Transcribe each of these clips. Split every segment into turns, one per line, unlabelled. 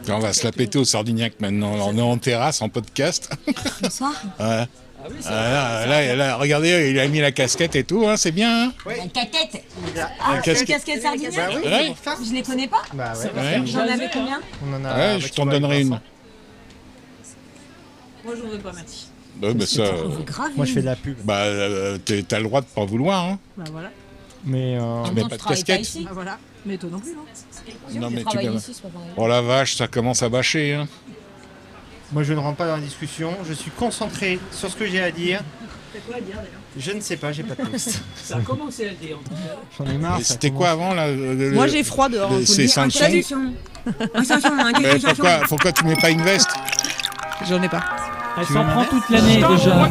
On va se la péter au Sardignac maintenant. On est en terrasse, en podcast.
Bonsoir.
Ouais. Là, regardez, il a mis la casquette et tout, hein, c'est bien. Hein,
La casquette.
la casquette.
Casquette Sardignac.
oui, ouais.
Je les connais pas.
Bah ouais.
Ouais.
J'en avais combien?
On en a.
Ouais, je t'en donnerai une.
Moi, j'en veux pas, merci.
Ouais, bah, ça,
Grave.
Moi je fais de la pub.
bah, t'as le droit de pas vouloir. Hein.
Bah voilà.
Mais
Tu mets pas de casquette.
Ici.
Ah voilà. Mais toi non plus, non?
Non, mais tu
travaille
peux.
ici, c'est pas pareil.
Oh la vache, ça commence à bâcher. Hein.
moi je ne rentre pas dans la discussion. Je suis concentré sur ce que j'ai à dire.
C'est quoi à dire d'ailleurs?
Je ne sais pas, j'ai pas de texte.
Ça a commencé à le dire.
J'en ai marre.
Et
ça
c'était
commence.
quoi avant là
Moi j'ai froid dehors.
C'est Samsung. Pourquoi tu mets pas une veste?
J'en ai pas.
Elle s'en prend toute l'année déjà.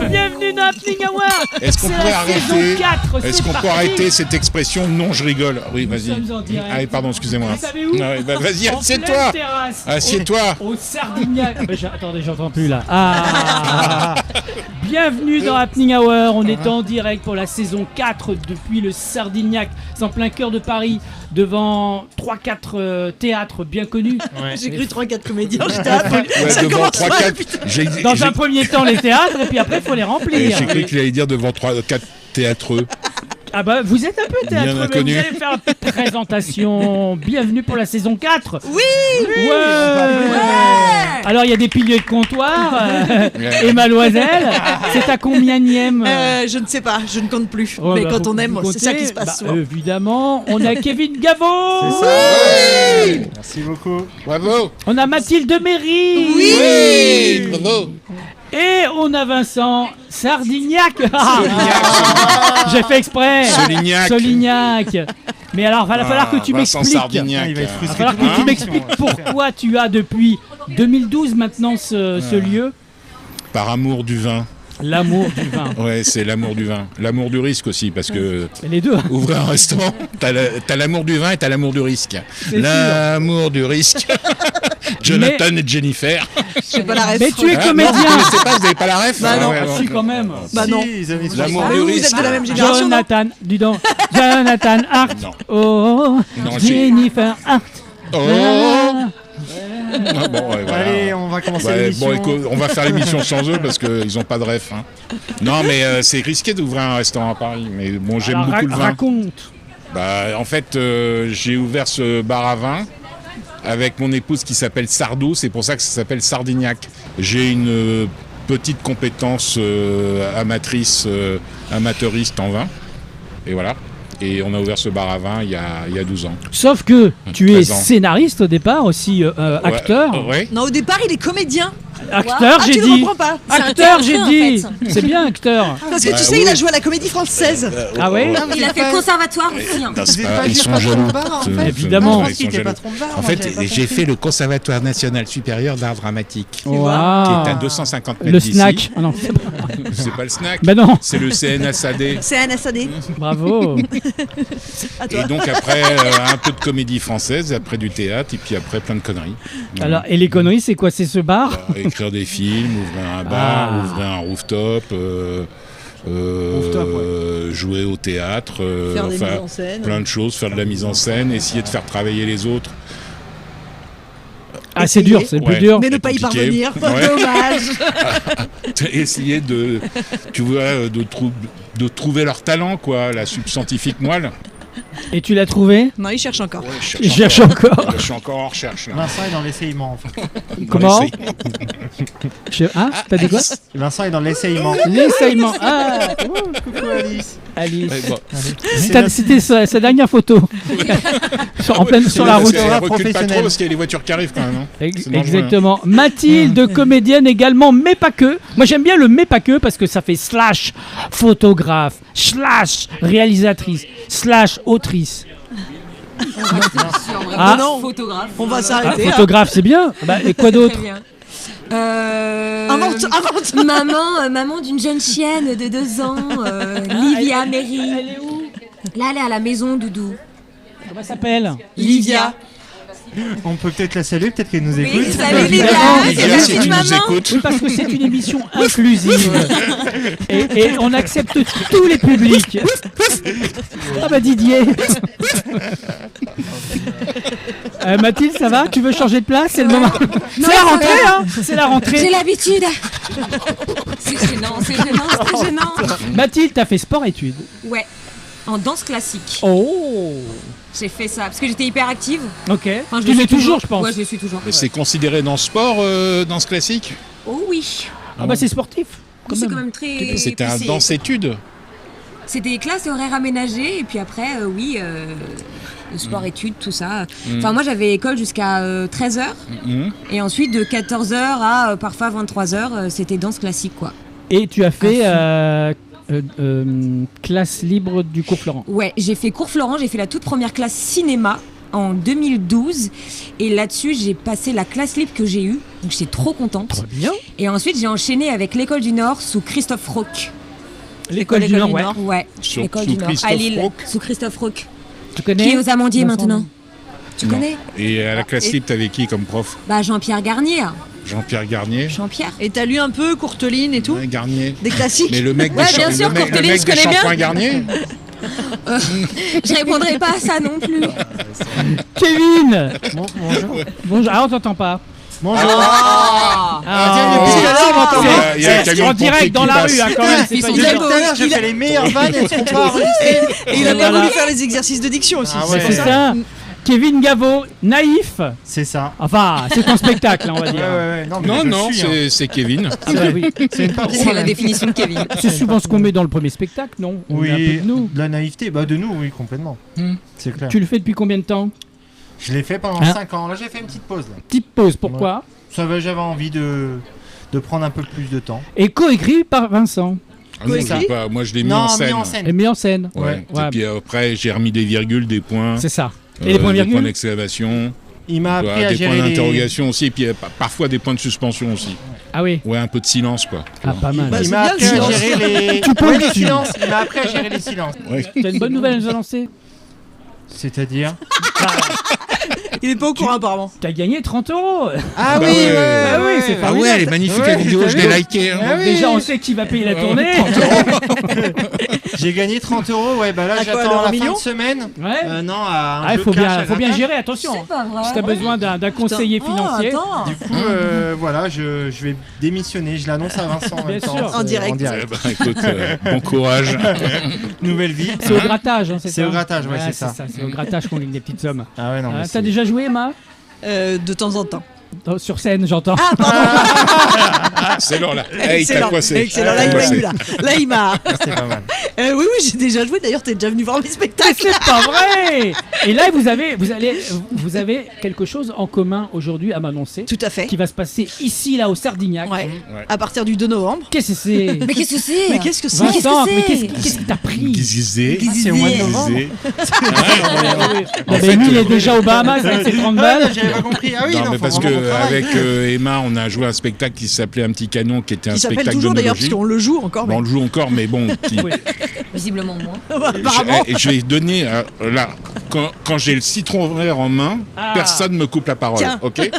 Bienvenue dans Happening Hour.
Est-ce qu'on
C'est
pourrait
la saison
arrêter
4,
Est-ce
c'est
qu'on peut
parti.
arrêter cette expression non je rigole? Oui, vas-y.
Nous sommes en direct.
Ah, pardon, excusez-moi.
Vous savez où?
Ah, bah, vas-y,
En
assieds-toi.
pleine terrasse.
Assieds-toi.
Au Sardignac. Ah, attendez, j'entends plus là. Ah. Bienvenue dans Happening Hour. On est en direct pour la saison 4 depuis le Sardignac. C'est en plein cœur de Paris, devant 3-4 théâtres bien connus.
Ouais.
J'ai cru 3-4 comédiens, j'étais à
Ouais, devant 3-4.
Dans un premier temps les théâtres et puis après il faut les remplir.
J'ai cru qu'il allait dire devant 3-4 théâtreux.
Ah bah vous êtes un peu
Bien
théâtreux, mais
inconnu.
vous allez faire une petite présentation. Bienvenue pour la saison 4.
Oui.
Ouais. Alors il y a des piliers de comptoir et Mademoiselle. C'est à combienième
Je ne sais pas, je ne compte plus.
Oh,
mais
bah,
quand
faut
on aime,
compter.
c'est ça qui se passe
Bah,
souvent.
évidemment, on a Kevin Gavot.
C'est ça. Merci beaucoup.
Bravo.
On a Mathilde Méry.
Oui. Bravo.
Et on a Vincent Sardignac. J'ai fait exprès.
Solignac.
Solignac. Mais alors, il va falloir que tu
Vincent
m'expliques.
Sardignac.
Il va être
Il va
frustré.
falloir que tu m'expliques pourquoi tu as depuis 2012 maintenant ce lieu.
Par amour du vin.
L'amour du vin.
Ouais, c'est l'amour du vin. L'amour du risque aussi, parce que
Les deux.
ouvrir un restaurant, t'as l'amour du vin et t'as l'amour du risque.
C'est
L'amour du risque. Jonathan et Jennifer.
J'ai pas la ref.
Mais tu es
Ah, non,
comédien.
vous connaissez pas, vous n'avez pas la ref?
Bah non.
ouais,
Ah,
bon.
si, quand même.
Bah non.
Si, ils avaient tous
L'amour
Ah,
du
vous
risque.
êtes de la même génération, non?
Jonathan, dis donc. Jonathan Hart.
Non.
Oh,
Non, j'ai-
Jennifer Hart.
Oh.
Ah.
Ah, bon, ouais, voilà.
Allez, on va commencer
Ouais,
l'émission.
bon, écoute, on va faire l'émission sans eux parce qu'ils n'ont pas de ref. Hein. Non, mais c'est risqué d'ouvrir un restaurant à Paris. Mais bon, j'aime
Alors,
beaucoup le vin.
raconte.
Bah, en fait, j'ai ouvert ce bar à vin avec mon épouse qui s'appelle Sardou. C'est pour ça que ça s'appelle Sardignac. J'ai une petite compétence amatrice, amateuriste en vin. Et voilà. Et on a ouvert ce bar à vin il y a 12 ans.
Sauf que tu es
13 ans.
scénariste au départ, aussi acteur.
Ouais.
Non, au départ, il est comédien.
Acteur,
Ah,
j'ai
tu ne
dit.
comprends pas.
Acteur, j'ai
en
dit.
fait.
C'est bien acteur.
Parce que
Bah,
tu sais,
oui.
il a joué à la Comédie Française.
Ah ouais.
Il a fait le conservatoire aussi. hein.
Non, c'est
Vous êtes
pas-
pas
ils
juste
sont
patron
jaloux.
de bar, en fait.
Évidemment.
Moi, je
Ils
pense qu'il
sont
était
jaloux.
patron de bar.
En
moi,
fait,
j'avais pas
j'ai
compris.
fait le Conservatoire national supérieur d'art dramatique, qui est
Waouh.
à 250 mètres
Le
d'ici.
snack. Ah non, c'est pas-
C'est pas le snack.
Ben non.
C'est le CNSAD.
C'est un SAD.
Bravo.
À toi.
Et donc après un peu de comédie française, après du théâtre, et puis après plein de conneries. Voilà.
Alors, et les conneries, c'est quoi? C'est ce bar?
Écrire des films, ouvrir un bar,
Ah.
ouvrir un rooftop,
Rooftop,
jouer au théâtre,
Faire des
enfin,
mises en scène.
plein de choses, faire de la mise en scène, essayer de faire travailler les autres.
Ah, c'est dur, c'est le plus
Ouais.
dur.
Mais ne
C'est
pas y
compliqué.
parvenir.
Ouais.
Dommage.
Essayer de, tu vois, de trouver leur talent, quoi, la substantifique moelle.
Et tu l'as trouvé?
Non, il cherche encore.
Ouais,
Je cherche encore.
Je suis encore en recherche là.
Vincent est dans l'essayement en fait.
Comment?
Essaye.
Ah, t'as dit quoi?
Vincent est dans l'essayement.
L'essayement. Ah,
Coucou Alice.
Alice.
Ouais, bon.
C'était sa dernière photo. En pleine sur la
Parce
route.
qu'elle recule pas
Professionnel.
trop parce qu'il y a les voitures qui arrivent quand même. Hein. C'est dangereux,
Exactement. Mathilde, comédienne également, mais pas que. Moi j'aime bien le mais pas que parce que ça fait slash photographe, slash réalisatrice, slash autrice. Ah.
Non,
Photographe.
on va
Ah,
s'arrêter.
photographe, c'est bien. Bah, et quoi d'autre?
Très bien.
Invente.
Maman d'une jeune chienne de 2 ans, Livia Mary.
Elle est où?
Là, elle est à la maison, Doudou.
Comment elle s'appelle?
Livia.
On peut peut-être la saluer, peut-être qu'elle nous écoute.
Oui, salut Livia,
Évidemment.
c'est
Livia,
la
si tu
petite
nous
maman.
écoutes.
Oui, parce que c'est une émission inclusive. Et on accepte tous les publics. Ah bah Didier. Mathilde, ça va? Tu veux changer de place? C'est le moment. C'est la rentrée, hein? C'est la
J'ai
rentrée.
l'habitude. C'est gênant, c'est gênant.
Mathilde, t'as fait sport-études.
Ouais, en danse classique.
Oh!
J'ai fait ça parce que j'étais hyper active.
Ok.
Enfin, je
Tu
le
l'es
suis
toujours, je pense.
Ouais, je le suis toujours.
Mais c'est considéré dans le sport, dans ce classique?
Oh oui.
Ah bah c'est sportif. Quand
C'est
même.
quand même très.
C'était un
poussé.
danse-études.
C'était des classes et horaires aménagés et puis après, le sport-études, tout ça. Enfin, moi j'avais école jusqu'à 13h et ensuite de 14h à parfois 23h, c'était danse classique quoi.
Et tu as fait classe libre du cours Florent.
Ouais, j'ai fait cours Florent, j'ai fait la toute première classe cinéma en 2012 et là-dessus j'ai passé la classe libre que j'ai eue, donc j'étais trop contente.
Très bien.
Et ensuite j'ai enchaîné avec l'école du Nord sous Christophe Roch.
L'école du Nord, ouais.
Ouais,
Sous
l'école du Nord à
Christophe
Lille,
Roch.
sous Christophe Roch,
Tu
qui est
connais?
aux Amandiers
Vincent
maintenant. Tu
Non.
connais?
Et à la classe libre, t'avais qui comme prof?
Bah Jean-Pierre Garnier.
Jean-Pierre Garnier.
Jean-Pierre.
Et t'as lu un peu Courteline et tout?
Ouais, Garnier.
Des classiques?
Mais le mec
Ouais,
des
bien sûr,
le mec
Courteline, je
des
connais bien.
shampoings Garnier.
Je répondrai pas à ça non plus.
Kevin!
Bonjour.
Bonjour. Ah, on t'entend pas.
Bonjour.
Ah.
tiens, depuis tout à l'heure, on m'entend.
Il y a un
C'est
camion
en
de pompiers
direct dans
qui
la
passe.
rue, hein, quand même. C'est
Ils
pas
sont
Depuis
évident.
tout à l'heure, j'ai fait les meilleures vannes et sont pas enregistrées.
Et il a bien
Voilà.
voulu faire les exercices de diction aussi.
Ah
C'est
ouais.
ça. Kevin Gaveau, naïf.
C'est ça.
Enfin, c'est ton spectacle, hein, on va
Ouais,
dire.
ouais, ouais. Mais
Non,
je suis, hein.
c'est Kevin.
Ah bah oui.
C'est une partie.
C'est la définition de Kevin.
C'est souvent ce qu'on met dans le premier spectacle, non? On met un
Oui,
peu de nous.
de la naïveté. Bah, de nous, oui, complètement. C'est clair.
Tu le fais depuis combien de temps?
Je l'ai fait pendant
Hein
5 ans. Là, j'ai fait une petite pause. Là.
Petite pause, pourquoi?
Ça va, j'avais envie de prendre un peu plus de temps.
Et coécrit par Vincent.
Ah non,
Coécrit
j'ai pas- moi, je l'ai mis
Non,
en scène.
mis en scène.
Et mis en scène.
Ouais.
Ouais.
Ouais.
Et puis après, j'ai remis des virgules, des points.
C'est ça. Et les points
des
virgules?
points d'exclamation.
Il m'a appris
Ouais,
à
des points
gérer les...
d'interrogation aussi. Et puis parfois des points de suspension aussi.
Ah oui.
Ouais, un peu de silence, quoi.
Ah, pas mal.
Bah,
Il
c'est
m'a
bien,
appris à
le silence.
gérer les...
Tu peux
Ouais,
le
les
dire.
silences. Il m'a appris à gérer les silences.
Ouais.
T'as une bonne nouvelle à nous annoncer?
C'est-à-dire...
Il est pas au courant apparemment.
T'as gagné 30 €.
Ah
Bah
oui,
ouais.
Ah oui, c'est
Ah ouais, elle est magnifique la vidéo, je l'ai likée. Hein.
Ah oui.
Déjà, on sait qui va payer la tournée.
J'ai gagné 30 €. Ouais, bah là,
À quoi,
j'attends
alors,
la
un
fin
million
de semaine.
Ouais.
Non, à un
Ah, il
jeu
faut
cash
bien,
à
faut bien
20.
gérer, attention.
C'est pas vrai.
Si t'as besoin d'un conseiller financier.
attends.
Du coup, voilà, je vais démissionner. Je l'annonce à Vincent en
Bien
même temps.
sûr.
C'est
En direct.
Eh ben, écoute, bon courage.
Nouvelle vie.
C'est au grattage, hein, c'est ça?
C'est au grattage, ouais, c'est ça.
C'est au grattage qu'on gagne des petites sommes.
Ah ouais, non, mais
T'as
c'est-
déjà joué, Emma?
De temps en temps.
Sur scène, j'entends.
Ah, pardon.
Excellent là. Hey, il t'a
Excellent.
coincé.
Excellent. Là,
T'as
il m'a
coincé.
eu là. Là, il m'a.
c'est pas mal.
Oui, oui, j'ai déjà joué. D'ailleurs, t'es déjà venu voir mes spectacles.
C'est pas vrai. Et là, vous avez quelque chose en commun aujourd'hui à m'annoncer,
Tout à fait.
qui va se passer ici, là, au Sardignac.
Ouais.
Ouais.
À partir du 2 novembre.
Qu'est-ce que c'est?
Mais qu'est-ce que c'est?
Mais qu'est-ce que c'est
Vincent, mais
qu'est-ce que
qu'est-ce que t'as pris?
Guisé.
Ah, c'est au mois de novembre.
Guisé.
Bah, lui, il est déjà au Bahamas avec ses 30
Ah,
balles.
j'avais pas compris. Ah oui,
Non,
non,
mais
faut
parce
vraiment qu'on
que
travaille.
avec Emma, on a joué un spectacle qui s'appelait Un petit canon, qui était un
Qui s'appelle
spectacle
toujours d'ailleurs,
d'onologie.
puisqu'on le joue encore.
Bon, on le joue encore, mais bon.
Oui.
Visiblement moins.
Apparemment.
Je vais donner là quand j'ai le citron vert en main,
Ah.
personne me coupe la parole,
Tiens.
ok?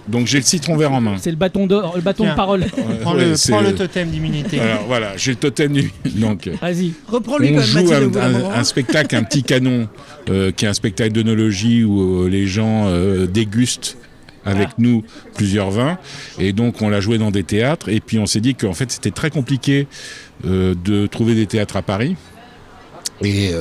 Donc j'ai le citron vert en main.
C'est le bâton de
Tiens.
parole.
Prends
Ouais,
le
c'est-
totem d'immunité.
Alors voilà, j'ai le totem du. Donc
Vas-y.
Reprends-lui
on
quand même,
joue
Mathilde, au bout d'un moment.
un spectacle, un petit canon, qui est un spectacle d'œnologie où les gens dégustent avec nous plusieurs vins, et donc on l'a joué dans des théâtres, et puis on s'est dit qu'en fait c'était très compliqué de trouver des théâtres à Paris, et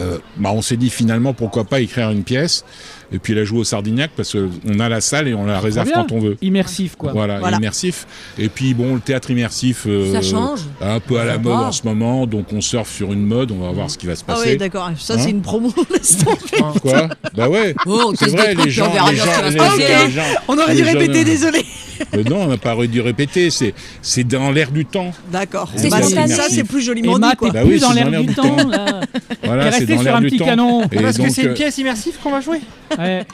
on s'est dit finalement pourquoi pas écrire une pièce, et puis la jouer au Sardignac parce qu'on a la salle et on la réserve
bien.
quand on veut.
Immersif, quoi.
Voilà,
Voilà.
immersif. Et puis bon, le théâtre immersif,
Ça change.
un peu à la
Ça
mode
va.
en ce moment, donc on surfe sur une mode, on va voir ce qui va se
Ah
passer.
oui, d'accord. Ça,
Hein
c'est une promo. Laisse tomber.
Quoi? Bah ouais.
Oh,
C'est
teste
vrai,
des trucs,
les
puis on
gens,
verra
les
bien
gens,
ce qui va se
les
passer.
gens-
Ok.
les gens-
On aurait dû
les
répéter,
jeunes-
désolé.
Non, on n'a pas dû répéter, c'est dans l'air du temps.
D'accord.
C'est
Bah,
spontané.
ça, c'est plus joliment
Emma,
dit, quoi.
t'es
Bah
plus
oui,
dans
c'est
l'air
dans l'air
du
du
temps,
temps.
là.
Voilà,
T'es
c'est
resté
dans
sur
l'air
un
du
petit
temps.
canon.
Et
Parce que
donc,
c'est une pièce immersive qu'on va jouer.
Ouais.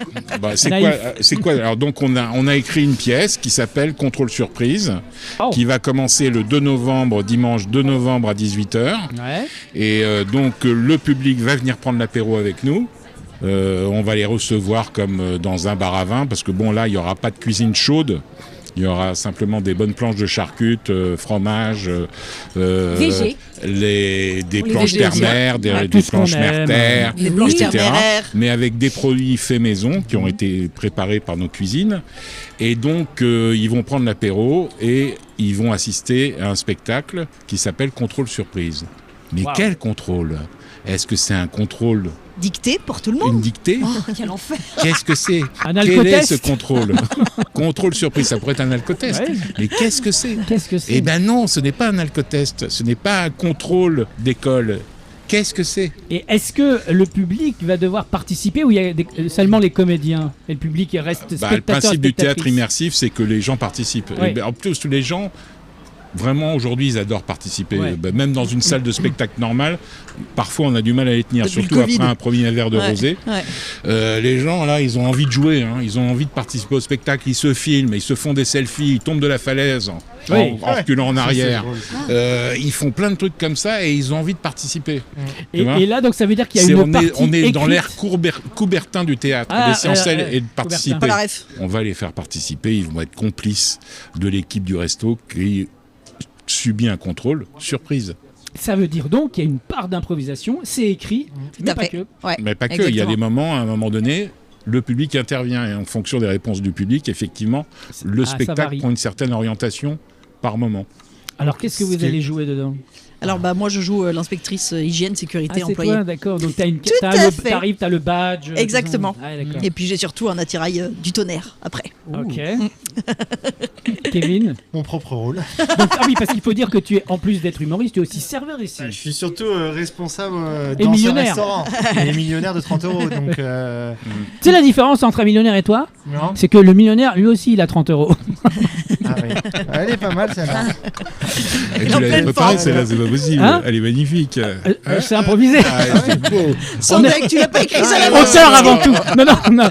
c'est
Naïf.
quoi, c'est quoi? Alors donc on a écrit une pièce qui s'appelle Contrôle surprise,
Oh.
qui va commencer le 2 novembre, dimanche 2 novembre à 18h.
Ouais.
Et donc le public va venir prendre l'apéro avec nous. On va les recevoir comme dans un bar à vin, parce que bon là il n'y aura pas de cuisine chaude. Il y aura simplement des bonnes planches de charcutes, fromage,
Végé.
des
les
planches
végés aussi.
terre-mer, des
tout ce qu'on
planches
aime.
mer-terre,
Des planches
etc.
terre-mer.
Mais avec des produits faits maison qui ont été préparés par nos cuisines. Et donc, ils vont prendre l'apéro et ils vont assister à un spectacle qui s'appelle Contrôle Surprise. Mais
Wow.
quel contrôle ? Est-ce que c'est un contrôle,
Dicté pour tout le monde.
une dictée ?
Quel enfer.
Qu'est-ce que c'est ?
Un
Quel est
alcotest
ce contrôle ? Contrôle surprise, ça pourrait être un alcotest.
Ouais.
Mais qu'est-ce que c'est ?
Qu'est-ce que c'est?
Eh ben non, ce n'est pas un alcotest, ce n'est pas un contrôle d'école. Qu'est-ce que c'est ?
Et est-ce que le public va devoir participer ou il y a seulement les comédiens et le public reste
Le
spectateur
principe du théâtre
spectatrice?
immersif, c'est que les gens participent.
Ouais.
Et ben, en plus, les gens, vraiment, aujourd'hui, ils adorent participer.
Ouais.
Ben, même dans une salle de spectacle normale, parfois, on a du mal à les tenir,
Depuis le
surtout
Covid.
après un premier verre de
Ouais.
rosé.
Ouais.
Les gens, là, ils ont envie de jouer, hein. Ils ont envie de participer au spectacle, ils se filment, ils se font des selfies, ils tombent de la falaise
Oui.
en reculant en arrière.
C'est drôle.
Ils font plein de trucs comme ça et ils ont envie de participer. Tu vois
Et là, donc, ça veut dire qu'il y a
C'est-
une partie
on est dans
écrite.
l'ère Coubertin du théâtre,
Ah,
laisser en scène et de
Coubertin.
participer.
Pas la ref.
On va les faire participer, ils vont être complices de l'équipe du resto qui subit un contrôle surprise.
Ça veut dire donc qu'il y a une part d'improvisation, c'est écrit, mais
à
pas
fait.
que.
Ouais.
Mais pas que, il y a
Exactement.
des moments, à un moment donné, le public intervient et en fonction des réponses du public, effectivement, le
Ah, ça
spectacle
varie.
prend une certaine orientation par moment.
Alors, qu'est-ce que vous
Ce qui est-
allez jouer dedans?
Alors bah moi je joue l'inspectrice hygiène sécurité
Ah, c'est
employée.
toi, d'accord. Donc,
à fait.
t'arrives, t'as le badge.
Exactement.
Ah, d'accord.
Et puis j'ai surtout un attirail du tonnerre après.
Ok. Kevin.
Mon propre rôle.
Donc, ah oui, parce qu'il faut dire que tu es, en plus d'être humoriste, tu es aussi serveur ici.
Je suis surtout responsable
Et
dans ce
millionnaire.
restaurant. Et millionnaire de 30 €. Donc,
Tu sais la différence entre un millionnaire et toi?
non.
C'est que le millionnaire, lui aussi, il a 30 €.
Ah oui. Elle est pas mal celle-là.
Et tu
en
l'avais
pleine
préparée,
forme.
celle-là, c'est pas possible.
Hein
Elle est magnifique.
C'est improvisé.
Ah, c'est beau.
Sans blague, tu l'as pas écrit ça à l'avance.
Auteur avant tout. Non, non, non.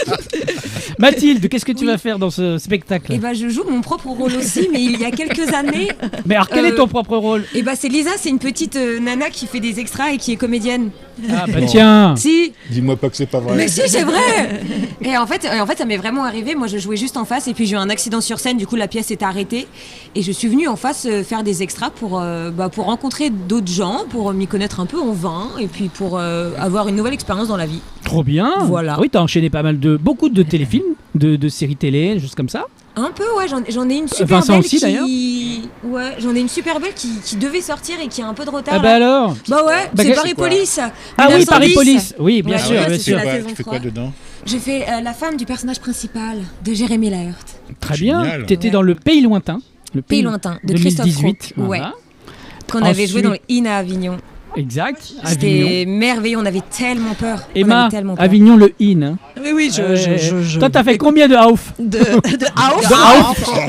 Mathilde, qu'est-ce que tu vas faire dans ce spectacle?
Et bah je joue mon propre rôle aussi, mais il y a quelques années.
Mais alors, quel est ton propre rôle?
Et bah c'est Lisa, c'est une petite nana qui fait des extras et qui est comédienne.
Ah bah
Bon.
tiens.
Si,
Dis-moi pas que c'est pas vrai.
mais si c'est vrai. Et en fait ça m'est vraiment arrivé. Moi je jouais juste en face et puis j'ai eu un accident sur scène. Du coup la pièce est arrêtée et je suis venue en face faire des extras pour rencontrer d'autres gens, pour m'y connaître un peu en vin et puis pour avoir une nouvelle expérience dans la vie.
Trop bien.
Voilà.
Oui, t'as enchaîné pas mal beaucoup de téléfilms, de séries télé, des choses comme ça.
Un peu, ouais, j'en ai une super
Vincent
belle
aussi, d'ailleurs.
Ouais, j'en ai une super belle qui devait sortir et qui a un peu de retard.
Ah bah
là.
alors.
Bah ouais,
Bah,
c'est
c'est
Paris
quoi
Police.
Ah oui,
1910.
Paris Police. Oui, bien
Ouais,
sûr,
ouais,
bien
c'est
sûr.
la saison
Tu fais
3.
quoi dedans?
J'ai fait la femme du personnage principal de Jérémy Laherthe.
Très bien.
Génial.
T'étais
Ouais.
dans Le Pays Lointain. Le
Pays Lointain, de Christophe
2018.
Roux.
Voilà.
Ouais. Qu'on avait
Ensuite-
joué dans le IN à Avignon.
Exact.
C'était
Avignon.
merveilleux, on avait tellement peur. On
Emma,
avait tellement peur.
Avignon, le IN. Hein.
Oui, oui,
Toi, t'as fait combien de Hauf?
de Hauf.
Hauf.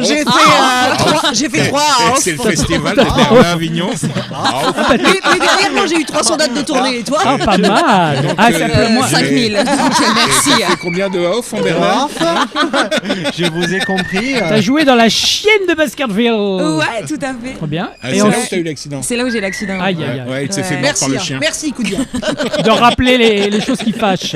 J'ai fait 3 à Hauf.
C'est le festival de Berlin Avignon. Ah,
Mais derrière moi j'ai eu 300 dates de tournée et toi?
Ah, pas mal.
Donc,
Ah, ça peut, moi.
5000. Donc, merci.
Ça fait combien de off en Berlin?
Je vous ai compris.
T'as joué dans La Chienne de Baskerville.
Ouais, tout à fait.
Trop bien.
Ah,
Et
c'est
on
là où t'as eu l'accident.
C'est là où j'ai l'accident.
Aïe, aïe, aïe.
Ouais, il s'est fait mordre
Merci,
par le
hein.
chien.
Merci Koudia.
de rappeler les choses qui fâchent.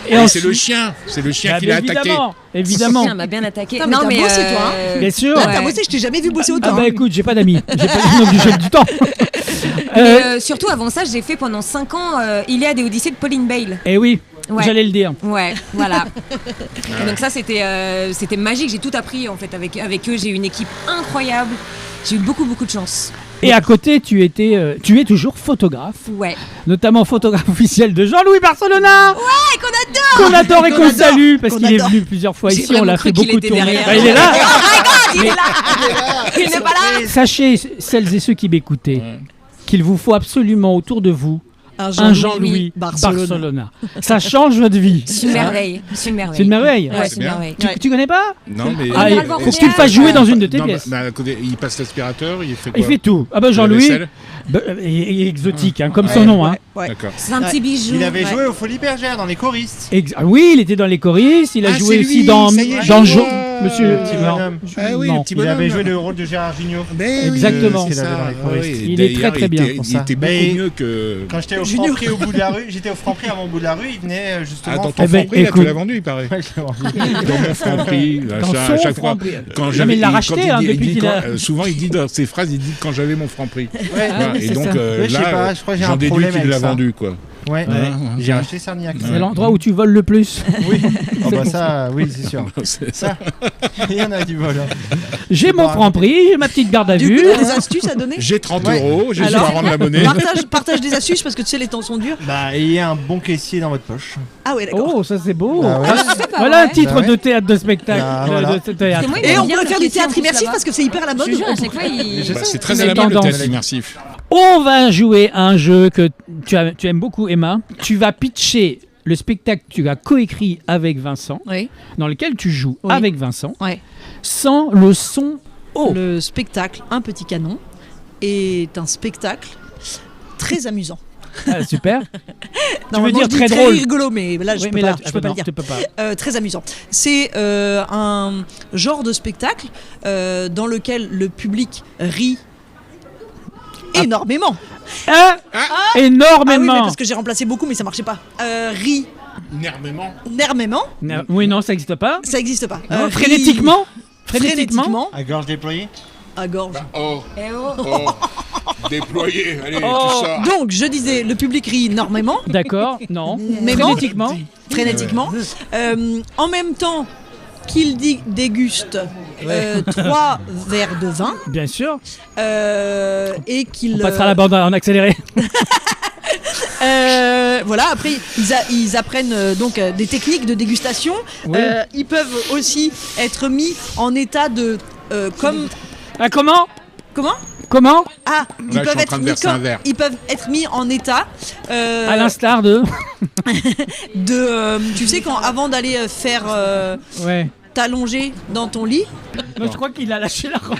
Et
Ah,
ensuite-
c'est le chien. C'est le chien
Bah,
qui l'a attaqué.
évidemment, évidemment.
Tiens, m'a bien attaqué.
Putain, mais t'as bossé, toi, hein.
Bien sûr.
Là,
Ouais.
t'as bossé, je t'ai jamais vu bosser autant.
Ah bah
hein.
écoute, j'ai pas d'amis. J'ai pas donc j'ai du temps.
Mais, surtout avant ça, j'ai fait pendant 5 ans Iliade et Odyssée de Pauline Bale.
Eh oui,
Ouais.
j'allais le dire.
Ouais, voilà. Et donc ça, c'était magique. J'ai tout appris en fait avec eux. J'ai eu une équipe incroyable. J'ai eu beaucoup de chance.
Et à côté, tu es toujours photographe,
Ouais.
notamment photographe officiel de Jean-Louis Barcelona.
Ouais, qu'on adore.
Qu'on adore et qu'on
adore,
salue parce
qu'on
qu'il est
adore.
venu plusieurs fois
J'ai
ici. On
vraiment
l'a
cru
fait
qu'il
beaucoup
était
tourner.
derrière.
Bah, il est là.
Oh my God, il est là. Il n'est pas là.
Sachez, celles et ceux qui m'écoutaient, qu'il vous faut absolument autour de vous un Jean-Louis Barcelona. Ça change votre vie.
C'est une merveille. C'est une merveille.
C'est une merveille.
Ouais, c'est une
bien.
merveille.
Tu connais pas?
Non, mais.
Ah,
ira le voir
faut
au
que tu le fasses
théâtre.
jouer dans une de tes
Non,
pièces.
à côté, il passe l'aspirateur, il fait quoi?
Il fait tout. Ah bah
La
Jean-Louis,
vaisselle
et exotique, hein, comme son nom. Hein.
Ouais.
D'accord.
C'est un
Ouais.
petit bijou.
Il avait
Ouais.
joué aux Folies Bergères dans les choristes.
Ah oui, il était dans les choristes, il a
Ah,
joué
c'est
aussi
lui,
dans
ça y est,
dans
je
Jo-
vois.
Monsieur le petit mort.
bonhomme.
Ah oui,
Non.
le petit
Il
bonhomme.
avait joué le rôle de Gérard Jugnot.
Ben oui,
Exactement.
c'est
Ce qu'il avait
ça.
dans les choristes.
Oui,
Il est très,
d'ailleurs,
très bien
Il
pour
était,
ça.
il était
Mais-
beaucoup mieux que.
Quand j'étais au
Junior.
Franprix au bout de la rue, j'étais au Franprix avant au bout de la rue, il venait
Ah,
justement.
dans ton
Eh ben,
Franprix, là,
écoute.
tu l'as vendu, il paraît.
Ouais, je l'ai vendu.
Dans mon Franprix, là,
Dans
à
son
chaque fois.
Franprix.
Quand
Non,
j'avais,
mais il l'a
quand
racheté,
il
hein,
dit- il
depuis
dit
qu'il a-
souvent, il dit dans ses phrases, il dit quand j'avais mon Franprix.
Ouais.
Voilà,
oui,
et
c'est
donc
ça.
Ouais, je sais
là,
pas, je crois que j'ai
j'en
un
déduis
problème
qu'il
avec
l'a
ça.
vendu, quoi.
Ouais,
Ouais.
j'ai acheté Sarniac.
C'est l'endroit où tu voles le plus.
Oui, oh, bah
pour
ça, oui, c'est sûr.
C'est
Ça, il y en a du vol. hein.
J'ai mon Franprix, j'ai ma petite garde à
Du
vue.
coup, t'as des astuces à donner?
J'ai 30
Ouais.
euros, j'ai su
Alors,
à rendre la monnaie.
Partage des astuces parce que tu sais, les temps sont durs.
Bah, ayez un bon caissier dans votre poche.
Ah ouais, d'accord.
Oh, ça c'est beau.
Ah ouais.
C'est pas
Voilà un
vrai.
titre
Bah ouais.
de théâtre de spectacle.
Bah,
de-
voilà.
de théâtre.
C'est moi,
Et on
bien
pourrait
le
faire du
caissier
théâtre
en plus,
immersif
là-bas.
parce que c'est hyper à la
Je
mode.
te jure, à chaque fois,
Je
Bah,
sais.
c'est très
C'est
à la mode, le
tendance.
théâtre immersif.
On va jouer à un jeu que tu aimes beaucoup, Emma. Tu vas pitcher le spectacle que tu as coécrit avec Vincent,
Oui.
dans lequel tu joues
Oui.
avec Vincent,
Ouais.
sans le son haut.
Le spectacle Un petit canon est un spectacle très amusant.
Ah, super.
Normalement,
dire
je dis
très
très
drôle.
rigolo, mais là, je
Oui,
peux
mais
pas,
là,
je peux pas le
non,
dire.
tu peux pas.
Très amusant. C'est un genre de spectacle dans lequel le public rit énormément.
Ah,
Ah oui,
énormément.
mais parce que j'ai remplacé beaucoup, mais ça marchait pas. Rit
Nervement.
énormément,
Oui, non, ça n'existe pas.
ça n'existe pas.
Non,
Rit
frénétiquement.
frénétiquement,
À gorge déployée.
à gorge.
Oh,
Eh oh.
oh. Déployé, allez,
Oh.
tout ça.
Donc, je disais, le public rit énormément,
D'accord, non.
Mais bon.
Frénétiquement.
frénétiquement. En même temps qu'il déguste 3 verres de vin
Bien sûr.
et qu'il
On passera la bande en accéléré.
voilà, après ils apprennent donc des techniques de dégustation.
Oui.
Ils peuvent aussi être mis en état de comme
Ah, comment
comment ah ils
Là, je
peuvent
suis en
être
train de
mis
verser un verre.
ils peuvent être mis en état
À l'instar de.
de tu sais quand avant d'aller faire
Ouais.
t'allonger dans ton lit.
Non, je crois qu'il a lâché la rampe.